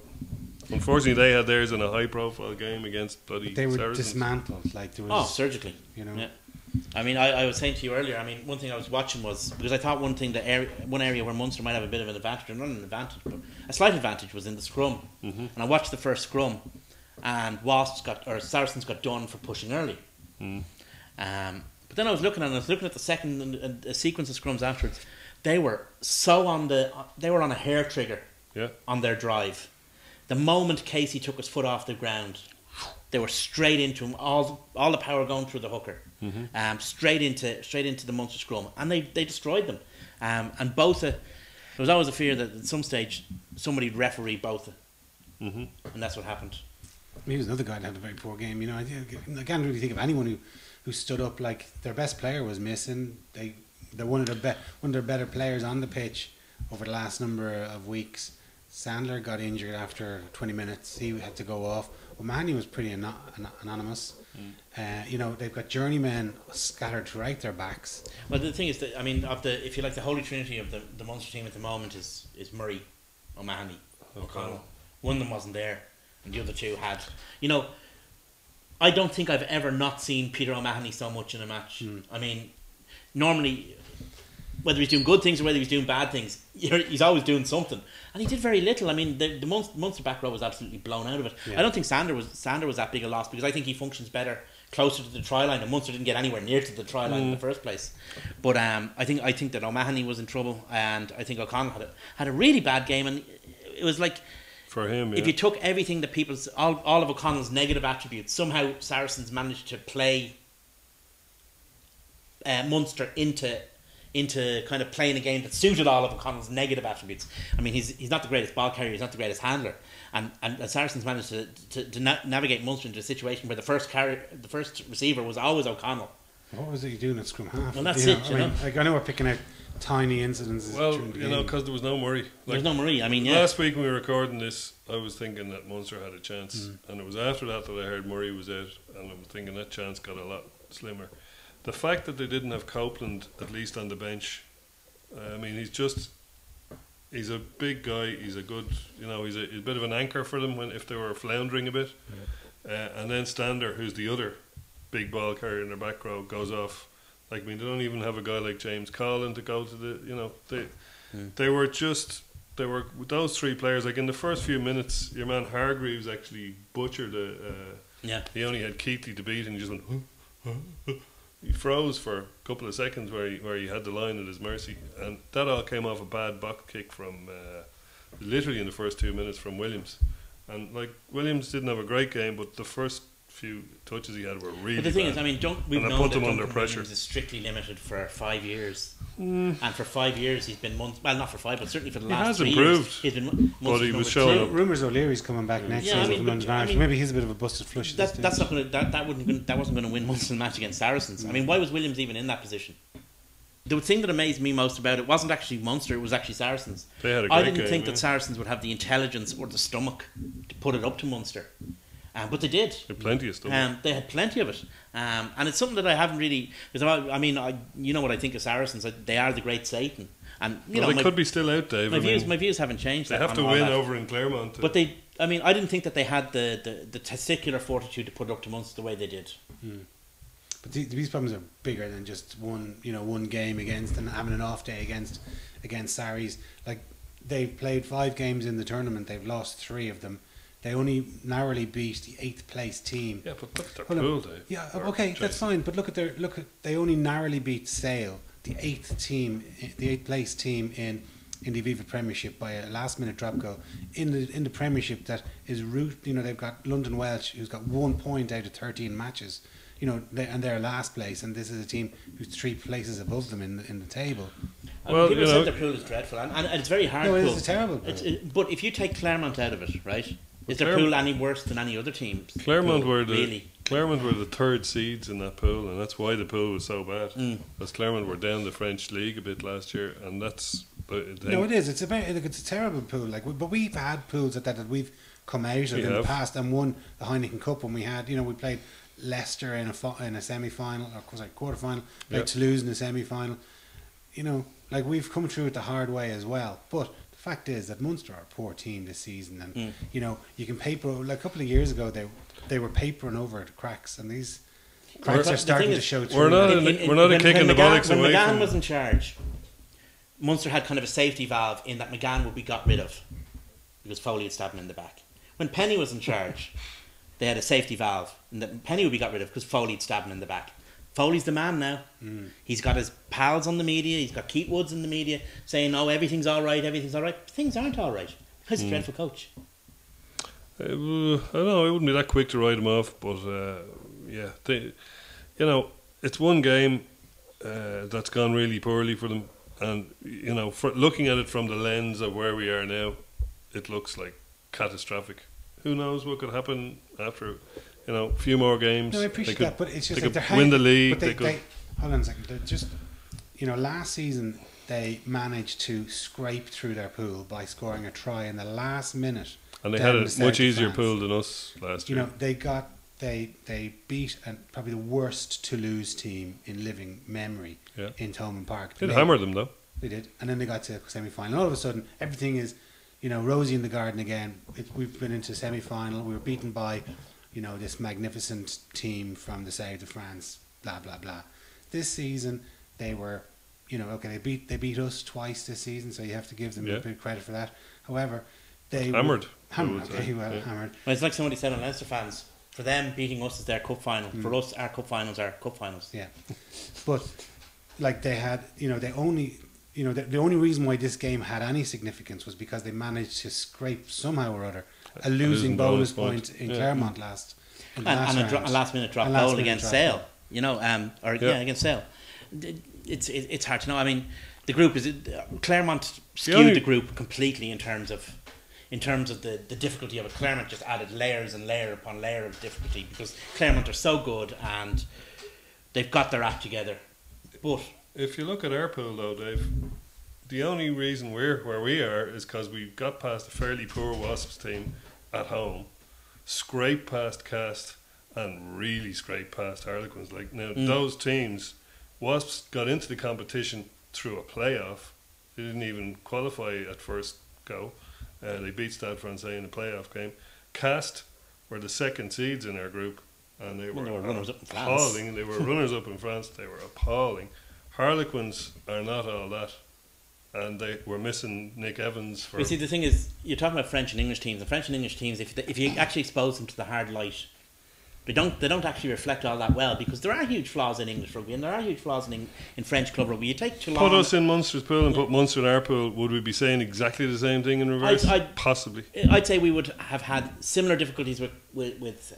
unfortunately, they had theirs in a high-profile game against bloody But they were Saracens. dismantled. Like there was, Surgically. you know. Yeah. I mean, I was saying to you earlier, I mean, one thing I was watching was, because I thought one area where Munster might have a bit of an advantage, or not an advantage, but a slight advantage, was in the scrum. Mm-hmm. And I watched the first scrum, and Saracens got done for pushing early. Mm. But then I was looking at the second and a sequence of scrums afterwards. They were on a hair trigger on their drive. The moment Casey took his foot off the ground, they were straight into him. All the power going through the hooker, straight into the Munster scrum, and they destroyed them. And Botha, there was always a fear that at some stage somebody would referee Botha, and that's what happened. He was another guy that had a very poor game. You know, I can't really think of anyone who stood up. Like their best player was missing. They're one of their better players on the pitch over the last number of weeks. Sandler got injured after 20 minutes. He had to go off. O'Mahony was pretty anonymous. You know, they've got journeymen scattered throughout their backs. Well, the thing is that, I mean, if you like, the holy trinity of the Munster team at the moment is Murray, O'Mahony, O'Connell. One of them wasn't there, and the other two had. You know, I don't think I've ever not seen Peter O'Mahony so much in a match. I mean, normally, whether he's doing good things or whether he's doing bad things, he's always doing something. And he did very little. I mean, the Munster back row was absolutely blown out of it. Yeah. I don't think Sander was that big a loss, because I think he functions better closer to the try line, and Munster didn't get anywhere near to the try line in the first place. But I think that O'Mahony was in trouble, and I think O'Connell had a really bad game, and it was like, for him, if you took everything that all of O'Connell's negative attributes, somehow Saracens managed to play Munster into kind of playing a game that suited all of O'Connell's negative attributes. I mean, he's not the greatest ball carrier, he's not the greatest handler, and Saracens managed to navigate Munster into a situation where the first receiver was always O'Connell. What was he doing at scrum half? Well, that's it. I mean, like, I know we're picking out tiny incidents. Well, you know, because there was no Murray. There's no Murray. I mean, last week when we were recording this, I was thinking that Munster had a chance, and it was after that I heard Murray was out, and I was thinking that chance got a lot slimmer. The fact that they didn't have Copeland at least on the bench, I mean, he's a big guy. He's a good, you know, he's a bit of an anchor for them if they were floundering a bit. And then Stander, who's the other big ball carrier in their back row, goes off. Like, I mean, they don't even have a guy like James Collin to go to the, you know, they were those three players. Like in the first few minutes, your man Hargreaves actually butchered he only had Keithley to beat, and he just went. He froze for a couple of seconds where he had the line at his mercy, and that all came off a bad box kick from literally in the first 2 minutes from Williams. And like, Williams didn't have a great game, but the first few touches he had were really bad. But the thing is, I mean, we've known put that them under Duncan pressure. Williams is strictly limited for 5 years. And for 5 years he's been not for 5, but certainly for the last 3 years he's been but he was showing up. Rumours O'Leary's coming back next season. Maybe he's a bit of a busted flush. That's not going to that wasn't going to win Munster's match against Saracens. I mean, why was Williams even in that position? The thing that amazed me most about it wasn't actually Munster; it was actually Saracens. They had a great I didn't game, think that Saracens would have the intelligence or the stomach to put it up to Munster. But they did. They had plenty of stuff. They had plenty of it. And it's something that I haven't really... Because you know what I think of Saracens. They are the great Satan. And you know, they could be still out, Dave. My views haven't changed. They have to win over in Claremont. But I didn't think that they had the testicular fortitude to put it up to Munster the way they did. But these problems are bigger than just one game against and having an off day against Sarries. Like, they've played 5 games in the tournament. They've lost 3 of them. They only narrowly beat the 8th place team. Yeah, but look at their pool, Dave. Yeah, okay, that's fine. But they only narrowly beat Sale, the 8th place team in the Aviva Premiership by a last minute drop goal in the Premiership that is they've got London Welsh, who's got 1 point out of 13 matches. And they're last place, and this is a team who's 3 places above them in the table. Well, people said their pool is dreadful, and it's very hard. No, it's a terrible pool. But if you take Claremont out of it, right? Is their pool any worse than any other teams? Claremont were the 3rd seeds in that pool, and that's why the pool was so bad. Because Claremont were down the French league a bit last year, and that's. No, it is. It's a terrible pool. But we've had pools that we've come out of in the past and won the Heineken Cup when we had. We played Leicester in a semi-final or quarter-final. Played Toulouse in a semi-final. We've come through it the hard way as well, but. The fact is that Munster are a poor team this season, and you can paper. Like a couple of years ago, they were papering over the cracks, and these cracks are starting to show through. We're not a kick in the bollocks away. When McGann was in charge, Munster had kind of a safety valve in that McGann would be got rid of because Foley had stabbed him in the back. When Penny was in charge, they had a safety valve in that Penny would be got rid of because Foley had stabbed him in the back. Foley's the man now. He's got his pals on the media. He's got Keith Woods in the media saying, "Oh, everything's all right. Everything's all right." Things aren't all right. He's a dreadful coach. I don't know. I wouldn't be that quick to write him off, but it's one game that's gone really poorly for them, and for looking at it from the lens of where we are now, it looks like catastrophic. Who knows what could happen after? A few more games. No, I appreciate that, but it's just they like could win the league. They hold on a second. They're just, last season they managed to scrape through their pool by scoring a try in the last minute. And they had a much easier pool than us last year. They beat probably the worst Toulouse team in living memory in Thomond Park. They hammered them though. They did, and then they got to semi-final. All of a sudden, everything is, rosy in the garden again. We've been into semi-final. We were beaten by. This magnificent team from the south of France, blah blah blah. This season they were, they beat us twice this season, so you have to give them a bit of credit for that. However, they hammered. Hammered. Well, it's like somebody said on Leinster fans. For them, beating us is their cup final. For us, our cup finals are cup finals. Yeah, but they had, they only. The only reason why this game had any significance was because they managed to scrape somehow or other a losing bonus point in Claremont last last minute drop goal against Sale. Against Sale. It's hard to know. I mean, the group is Claremont skewed the group completely in terms of the difficulty of it. Claremont just added layers and layer upon layer of difficulty because Claremont are so good and they've got their act together. But if you look at our pool though, Dave, the only reason we're where we are is because we got past a fairly poor Wasps team at home, scraped past Cast, and really scraped past Harlequins. Those teams, Wasps got into the competition through a playoff. They didn't even qualify at first go. They beat Stade Francais in a playoff game. Cast were the 2nd seeds in our group, and they were runners up in France. Appalling. They were runners up in France. They were appalling. Harlequins are not all that, and they were missing Nick Evans. You see, the thing is, you're talking about French and English teams. The French and English teams, if you actually expose them to the hard light, they don't actually reflect all that well because there are huge flaws in English rugby and there are huge flaws in French club rugby. You take Toulon. Put us in Munster's pool and put Munster in our pool. Would we be saying exactly the same thing in reverse? Possibly. I'd say we would have had similar difficulties with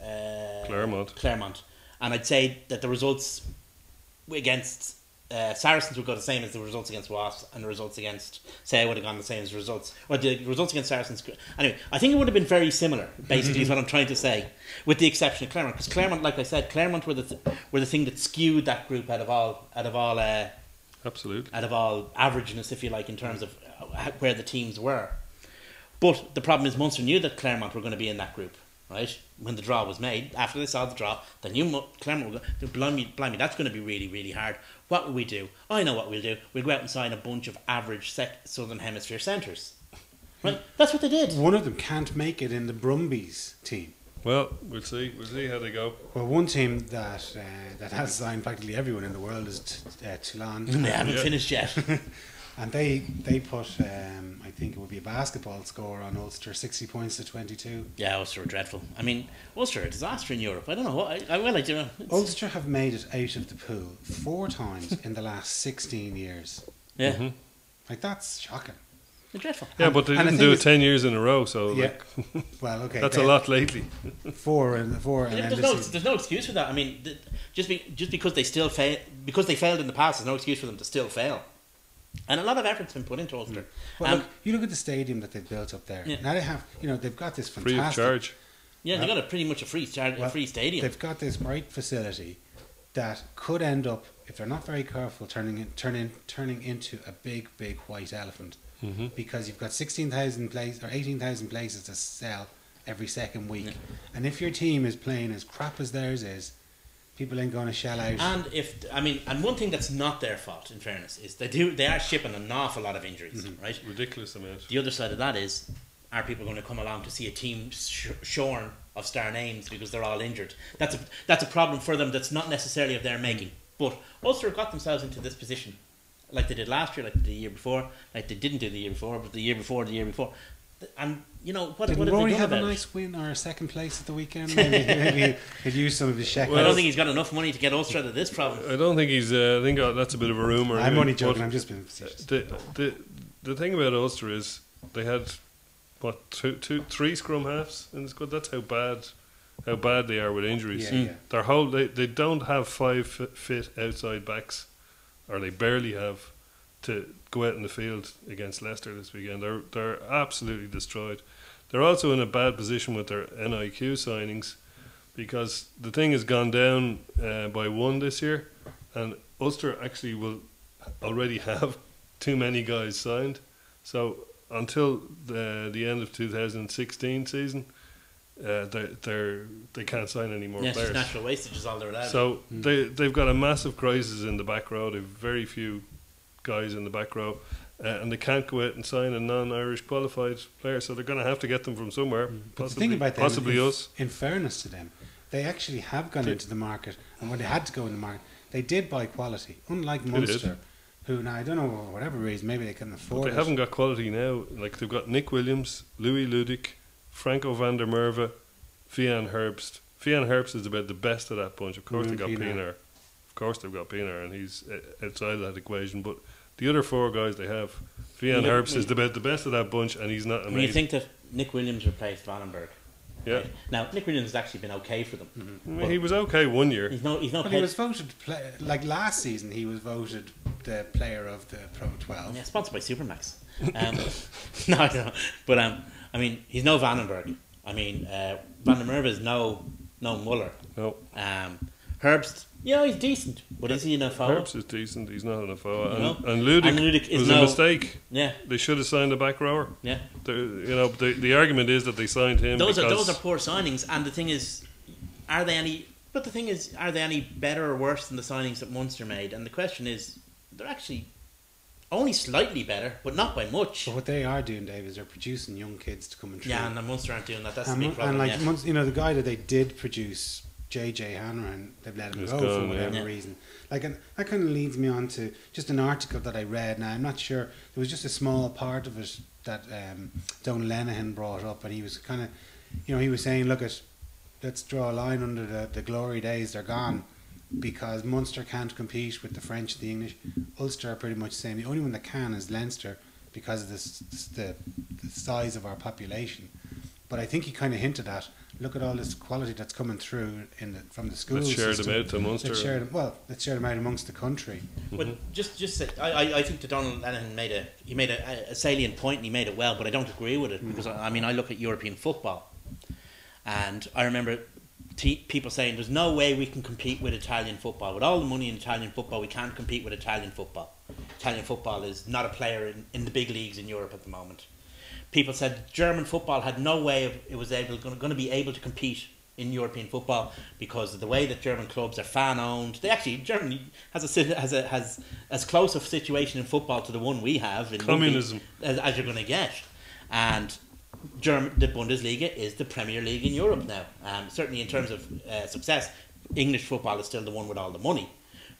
Claremont, and I'd say that the results against Saracens would go the same as the results against Wasps, and the results against I would have gone the same as the results. Well, the results against Saracens. Anyway, I think it would have been very similar. Basically, is what I'm trying to say, with the exception of Claremont, because Claremont, like I said, Claremont were the thing that skewed that group out of all absolutely out of all averageness, if you like, in terms of where the teams were. But the problem is Munster knew that Claremont were going to be in that group. Right, when the draw was made, after they saw the draw, they knew Claremont were going to, blimey, that's going to be really, really hard. What will we do? I know what we'll do. We'll go out and sign a bunch of average Southern Hemisphere centres. Right, that's what they did. One of them can't make it in the Brumbies team. Well, we'll see. We'll see how they go. Well, one team that that has signed practically everyone in the world is Toulon. They haven't finished yet. And they put, I think it would be a basketball score on Ulster, 60 points to 22. Yeah, Ulster were dreadful. I mean, Ulster are a disaster in Europe. I don't know what. I do know. Ulster have made it out of the pool 4 times in the last 16 years. Yeah, Mhm. Like, that's shocking. they're dreadful. Yeah, but they and the didn't thing do it is- 10 years in a row, so Yeah. like, Well, okay. that's a lot lately. 4 and Yeah, then there's this no, season. there's no excuse for that. I mean, just because they still fail, because they failed in the past, there's no excuse for them to still fail. And a lot of effort's been put into Ulster. Well, look, you look at the stadium that they've built up there. Yeah. Now they have, they've got this Free fantastic. of charge. Yeah, they Well- got a pretty much a free free stadium. They've got this great facility that could end up, if they're not very careful, turning into a big white elephant. Mm-hmm. Because you've got 16,000 places or 18,000 places to sell every second week, Yeah. and if your team is playing as crap as theirs is, people ain't going to shell out. And one thing that's not their fault, in fairness, is they are shipping an awful lot of injuries, Mm-hmm. right? Ridiculous amount. The other side of that is, are people going to come along to see a team shorn of star names because they're all injured? That's a problem for them. That's not necessarily of their making. But Ulster got themselves into this position, like they did last year, like the year before, like they didn't do the year before, but the year before, and what Didn't have they Rory done have a about it? nice win or a second place at the weekend? Maybe he'd use some of his shekels. I don't think he's got enough money to get Ulster out of this problem. I don't think he's. I think that's a bit of a rumour. I'm anyway, only joking. but I'm just being facetious. The thing about Ulster is they had three scrum halves in the squad. That's how bad they are with injuries. Yeah, yeah. Their whole they don't have 5 fit outside backs, or they barely have, to go out in the field against Leicester this weekend. They're absolutely destroyed. They're also in a bad position with their NIQ signings, because the thing has gone down by 1 this year, and Ulster actually will already have too many guys signed. So until the end of 2016 season, they can't sign any more Yeah, it's players. just natural wastage is all they're allowed. So they've got a massive crisis in the back row. They've very few guys in the back row, and they can't go out and sign a non-Irish qualified player. So they're going to have to get them from somewhere. But the thing about them, Possibly us. in fairness to them, they actually have gone into the market, and when they had to go in the market, they did buy quality. Unlike Munster, who now I don't know, for whatever reason, maybe they can But afford they it. haven't got quality now. Like, they've got Nick Williams, Louis Ludik, Franco van der Merwe, Fian Herbst. Fian Herbst is about the best of that bunch. Of course, they got Pienaar. Pienaar. Of course, they've got Pienaar, and he's outside of that equation. But the other 4 guys they have, Fian Herbst is about the best of that bunch, and he's not amazing. when you think that Nick Williams replaced Vandenberg, Yeah. right? Now Nick Williams has actually been okay for them. I mean, he was okay one year. He's no But he played- was voted like last season. He was voted the player of the Pro 12. Yeah, sponsored by Supermax. No, but I mean, he's no Vandenberg. I mean, Van der Merwe is no Muller. No, Herbst, he's decent, but is he enough forward? Herbst is decent. He's not enough. And, No. and Ludik, And Ludik is was no- a mistake. Yeah, They should have signed a back rower. yeah. The argument is that they signed him Those because are poor signings, and the thing is, are they any? But the thing is, are they any better or worse than the signings that Munster made? And the question is, they're actually only slightly better, but not by much. But what they are doing, Dave, is they're producing young kids to come and train. Yeah, and the Munster aren't doing that. That's the and, big problem. like yeah. Munster, the guy that they did produce, JJ Hanrahan, they've let him He's go for gone, whatever yeah. reason. Like, and that kind of leads me on to just an article that I read. Now, I'm not sure. There was just a small part of it that Don Lenihan brought up, and he was kind of, he was saying, let's draw a line under the glory days. They're gone, because Munster can't compete with the French, the English. Ulster are pretty much the same. The only one that can is Leinster, because of the size of our population. But I think he kind of hinted at, look at all this quality that's coming through from the school let's share system. them out to Munster. Let's share them out amongst the country. But just say, I think that Donald Lenihan made a salient point, and he made it well, but I don't agree with it, because I look at European football, and I remember people saying there's no way we can compete with Italian football. With all the money in Italian football, we can't compete with Italian football. Italian football is not a player in the big leagues in Europe at the moment. People said German football had no way going to be able to compete in European football because of the way that German clubs are fan owned. Germany has as close a situation in football to the one we have in Communism. rugby as you're going to get, and the Bundesliga is the Premier League in Europe now. Certainly in terms of success, English football is still the one with all the money.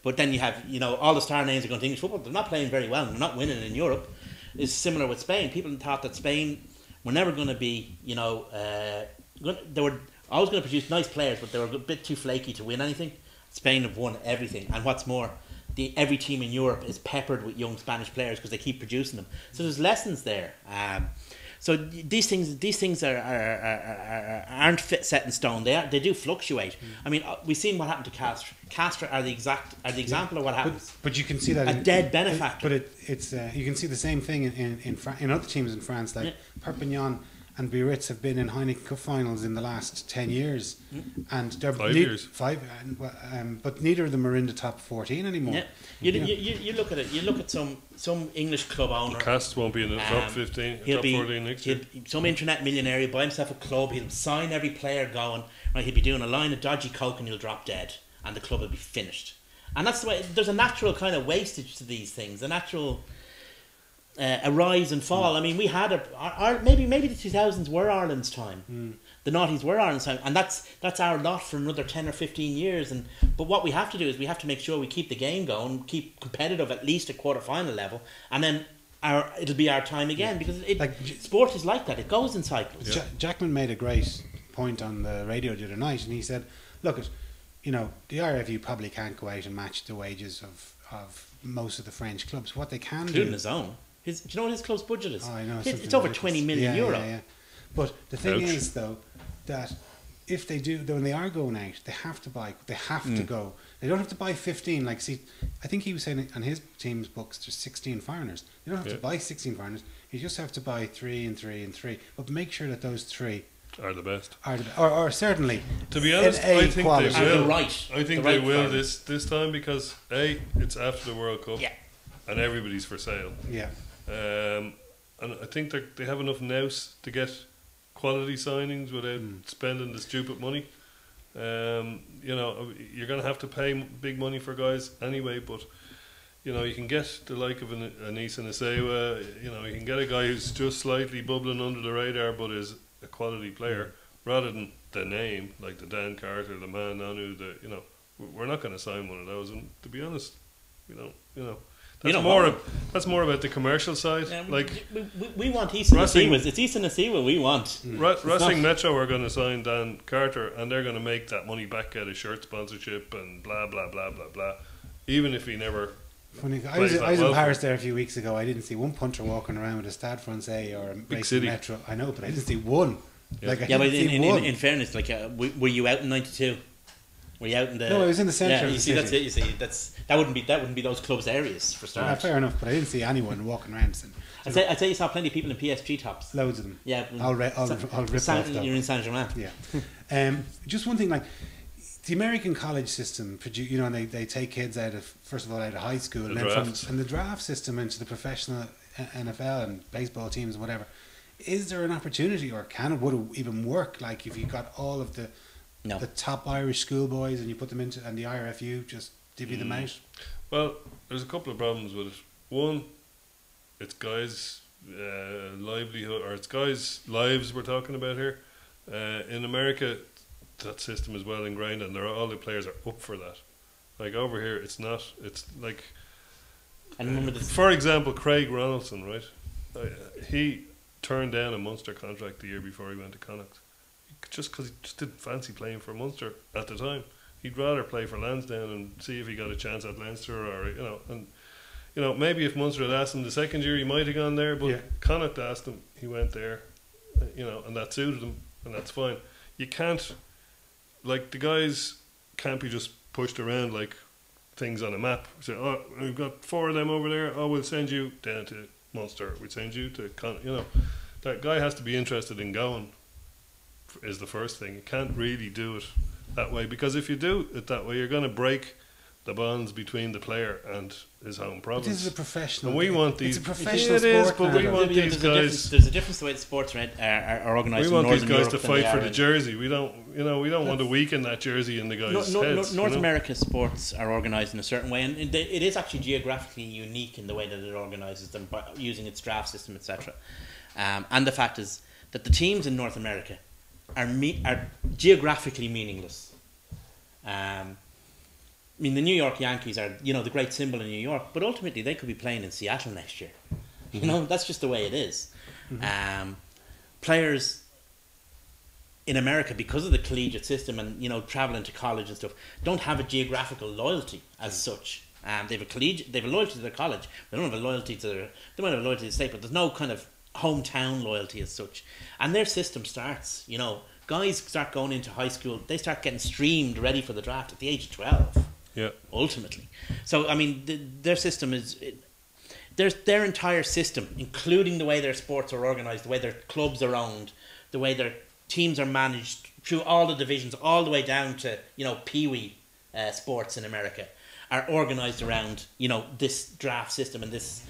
But then you have, all the star names are going to English football. They're not playing very well. They're not winning in Europe. It's similar with Spain. People thought that Spain were never going to be, they were always going to produce nice players, but they were a bit too flaky to win anything. Spain have won everything. And what's more, every team in Europe is peppered with young Spanish players because they keep producing them. So there's lessons there. So these things aren't set in stone. They do fluctuate. I mean, we've seen what happened to Castres. Castres are the example of what happens. But you can see that a dead benefactor. But it's you can see the same thing in other teams in France, like Perpignan and Biarritz have been in Heineken Cup finals in the last 10 years, and they're 5 years. But neither of them are in the top 14 anymore. Yeah. You look at it. You look at some English club owner. Cast won't be in the top 15, top 14 next year. Some internet millionaire. He'll buy himself a club. He'll sign every player going. Right, he'll be doing a line of dodgy coke and he'll drop dead, and the club will be finished. And that's the way. There's a natural kind of wastage to these things. A natural. A rise and fall. I mean, we had maybe the 2000s were Ireland's time. The noughties were Ireland's time, and that's our lot for another 10 or 15 years. But what we have to do is we have to make sure we keep the game going, keep competitive at least at quarter-final level, and then it'll be our time again, because sport is like that. It goes in cycles. Jackman made a great point on the radio the other night, and he said, "Look, the RFU probably can't go out and match the wages of most of the French clubs. What they can including do, his own." Do you know what his club's budget is? Oh, I know, it's over 20 million euro. Yeah. But the thing is, though, that if they do, when they are going out, they have to buy. They have to go. They don't have to buy 15. I think he was saying on his team's books there's 16 foreigners. You don't have to buy 16 foreigners. You just have to buy 3 and 3 and 3. But make sure that those 3 are the best. Or certainly, to be honest, I think quality. they will. I think they will this time, because it's after the World Cup, and everybody's for sale. Yeah. And I think they have enough nous to get quality signings without spending the stupid money. You're going to have to pay big money for guys anyway, but you can get the like of an Anissa Nasewa. You can get a guy who's just slightly bubbling under the radar but is a quality player, rather than the name like the Dan Carter, the Man Nanu. We're not going to sign one of those, and to be honest, That's more about the commercial side. Yeah, like we want Issa Nasiwa. It's Issa Nasiwa we want. Racing Metro are going to sign Dan Carter, and they're going to make that money back out of shirt sponsorship and blah blah blah blah blah. Even if he never. Funny, I was in Paris there a few weeks ago. I didn't see one punter walking around with a Stade Francais or a Racing Metro. I know, but I didn't see one. Yeah, but in fairness, were you out in '92? Were you out in the? No, I was in the centre. Yeah, that's it. You see, that wouldn't be those clubs' areas for starters. Fair enough, but I didn't see anyone walking around. I'd say you saw plenty of people in PSG tops. Loads of them. Yeah, I'll rip off them. You're in Saint Germain. Yeah. Just one thing, like the American college system, and they take kids out of high school, and then from the draft system into the professional NFL and baseball teams and whatever. Is there an opportunity, or would it even work? Like if you got all of the top Irish schoolboys and you put them into, and the IRFU just divvy them out? Well, there's a couple of problems with it. One, it's guys' livelihood, or it's guys' lives we're talking about here. In America, that system is well ingrained, and all the players are up for that. Like over here, it's not. It's like, for example, Craig Ronaldson, right? He turned down a Munster contract the year before he went to Connacht, just because he just didn't fancy playing for Munster at the time. He'd rather play for Lansdowne and see if he got a chance at Leinster, or maybe if Munster had asked him the second year, he might have gone there. But Connacht asked him, he went there, and that suited him, and that's fine. You can't, like, the guys can't be just pushed around like things on a map. Say, oh, we've got 4 of them over there. Oh, we'll send you down to Munster. We'll send you to that guy has to be interested in going. Is the first thing. You can't really do it that way, because if you do it that way, you're going to break the bonds between the player and his home province. This is a professional. And we want these. It's a professional sport. It is, but we want these guys. There's a difference the way the sports are organised. We want these guys to fight for the jersey. We don't want to weaken that jersey in the guys' heads. North America sports are organised in a certain way, and it is actually geographically unique in the way that it organises them by using its draft system, etc. And the fact is that the teams in North America are geographically meaningless. I mean, the New York Yankees are, you know, the great symbol in New York, but ultimately they could be playing in Seattle next year. Mm-hmm. You know, that's just the way it is. Mm-hmm. Players in America, because of the collegiate system and, you know, traveling to college and stuff, don't have a geographical loyalty as such. They have a loyalty to their college. They don't have a loyalty to they might have a loyalty to the state, but there's no kind of hometown loyalty as such. And their system starts, you know, guys start going into high school, they start getting streamed ready for the draft at the age of 12. Yeah. Ultimately. So, I mean, their system is... their entire system, including the way their sports are organised, the way their clubs are owned, the way their teams are managed through all the divisions, all the way down to, you know, pee-wee sports in America, are organised around, you know, this draft system and this...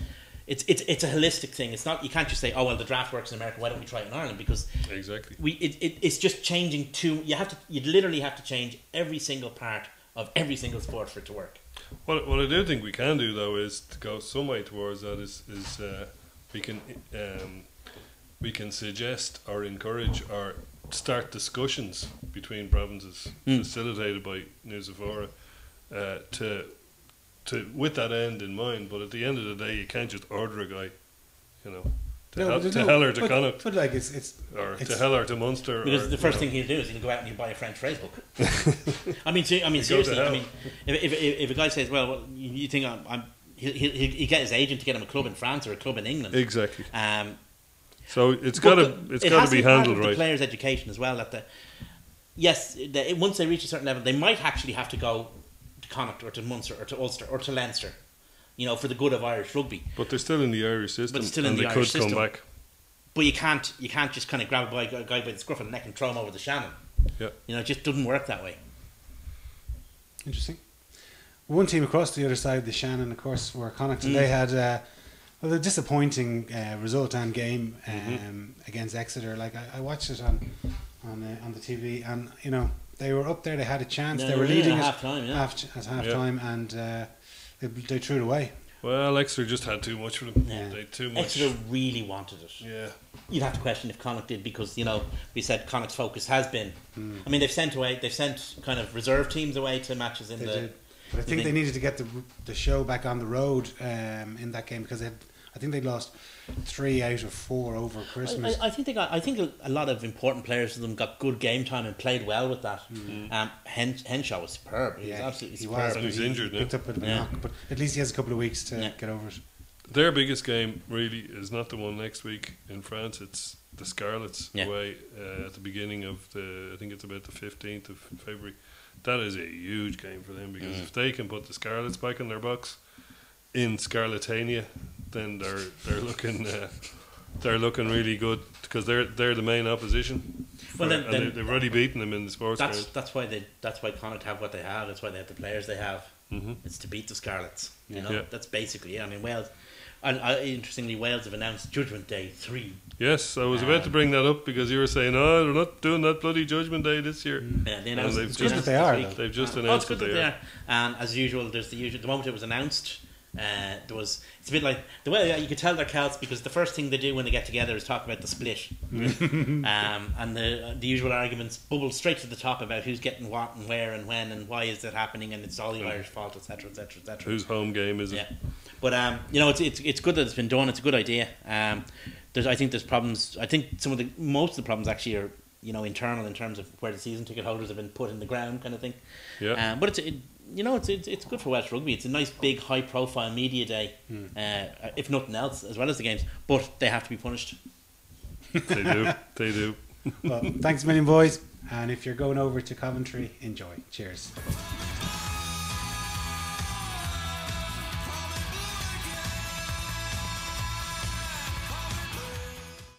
It's a holistic thing. It's not, you can't just say, oh well, the draft works in America, why don't we try it in Ireland? Because exactly, it's just changing you literally have to change every single part of every single sport for it to work. What I do think we can do though is to go some way towards that is we can suggest or encourage or start discussions between provinces facilitated by Nusafora to with that end in mind. But at the end of the day, you can't just order a guy, you know, to Hell or to Connacht, but like it's to Hell or to Munster. Because the first thing he'll do is he'll go out and he'll buy a French phrase book. I mean, seriously. I mean, if a guy says, "Well, you think he'll get his agent to get him a club in France or a club in England," exactly. So it's got to be handled right. The players' education as well. Once they reach a certain level, they might actually have to go to Connacht or to Munster or to Ulster or to Leinster, you know, for the good of Irish rugby. But they're still in the Irish system, and they could come back. But you can't just kind of grab a guy by the scruff of the neck and throw him over the Shannon. Yeah, you know, it just doesn't work that way. Interesting. One team across the other side of the Shannon, of course, were Connacht, and they had a disappointing result and game against Exeter. Like I watched it on the TV, and you know, they were up there. They had a chance. They were leading at half time, and they threw it away. Well, Exeter just had too much for them. Yeah. They too much. Exeter really wanted it. Yeah. You'd have to question if Connacht did, because, you know, we said Connacht's focus has been. I mean, they've sent kind of reserve teams away to matches in did. But I think they needed to get the show back on the road in that game, because I think they lost 3 out of 4 over Christmas. I think a lot of important players of them got good game time and played well with that. Henshaw was superb. He was absolutely superb. He's injured now. Picked up a bit of a knock, but at least he has a couple of weeks to get over it. Their biggest game really is not the one next week in France. It's the Scarlets away at the beginning of I think it's about the 15th of February. That is a huge game for them, because if they can put the Scarlets back in their box in Scarletania, then they're looking really good, because they're the main opposition. Well, then they've already beaten them in the sports ground. That's why Connacht have what they have. That's why they have the players they have. It's to beat the Scarlets. You know, that's basically it. I mean, Wales. And interestingly, Wales have announced Judgment Day 3. Yes, I was about to bring that up, because you were saying, "Oh, they're not doing that bloody Judgment Day this year." Yeah, they announced. It's good that they are. They've just announced that they are. And as usual, there's the moment it was announced. It's a bit like the way you could tell they're Celts, because the first thing they do when they get together is talk about the split, and the usual arguments bubble straight to the top about who's getting what and where and when and why is it happening, and it's all the Irish fault, etc., etc., etc. Whose home game is it? Yeah, but you know, it's good that it's been done. It's a good idea. I think there's problems. I think most of the problems actually are, you know, internal, in terms of where the season ticket holders have been put in the ground, kind of thing. Yeah. But it's good for Welsh rugby. It's a nice big high profile media day, if nothing else, as well as the games. But they have to be punished. They do. Well, thanks a million, boys. And if you're going over to Coventry, enjoy. Cheers.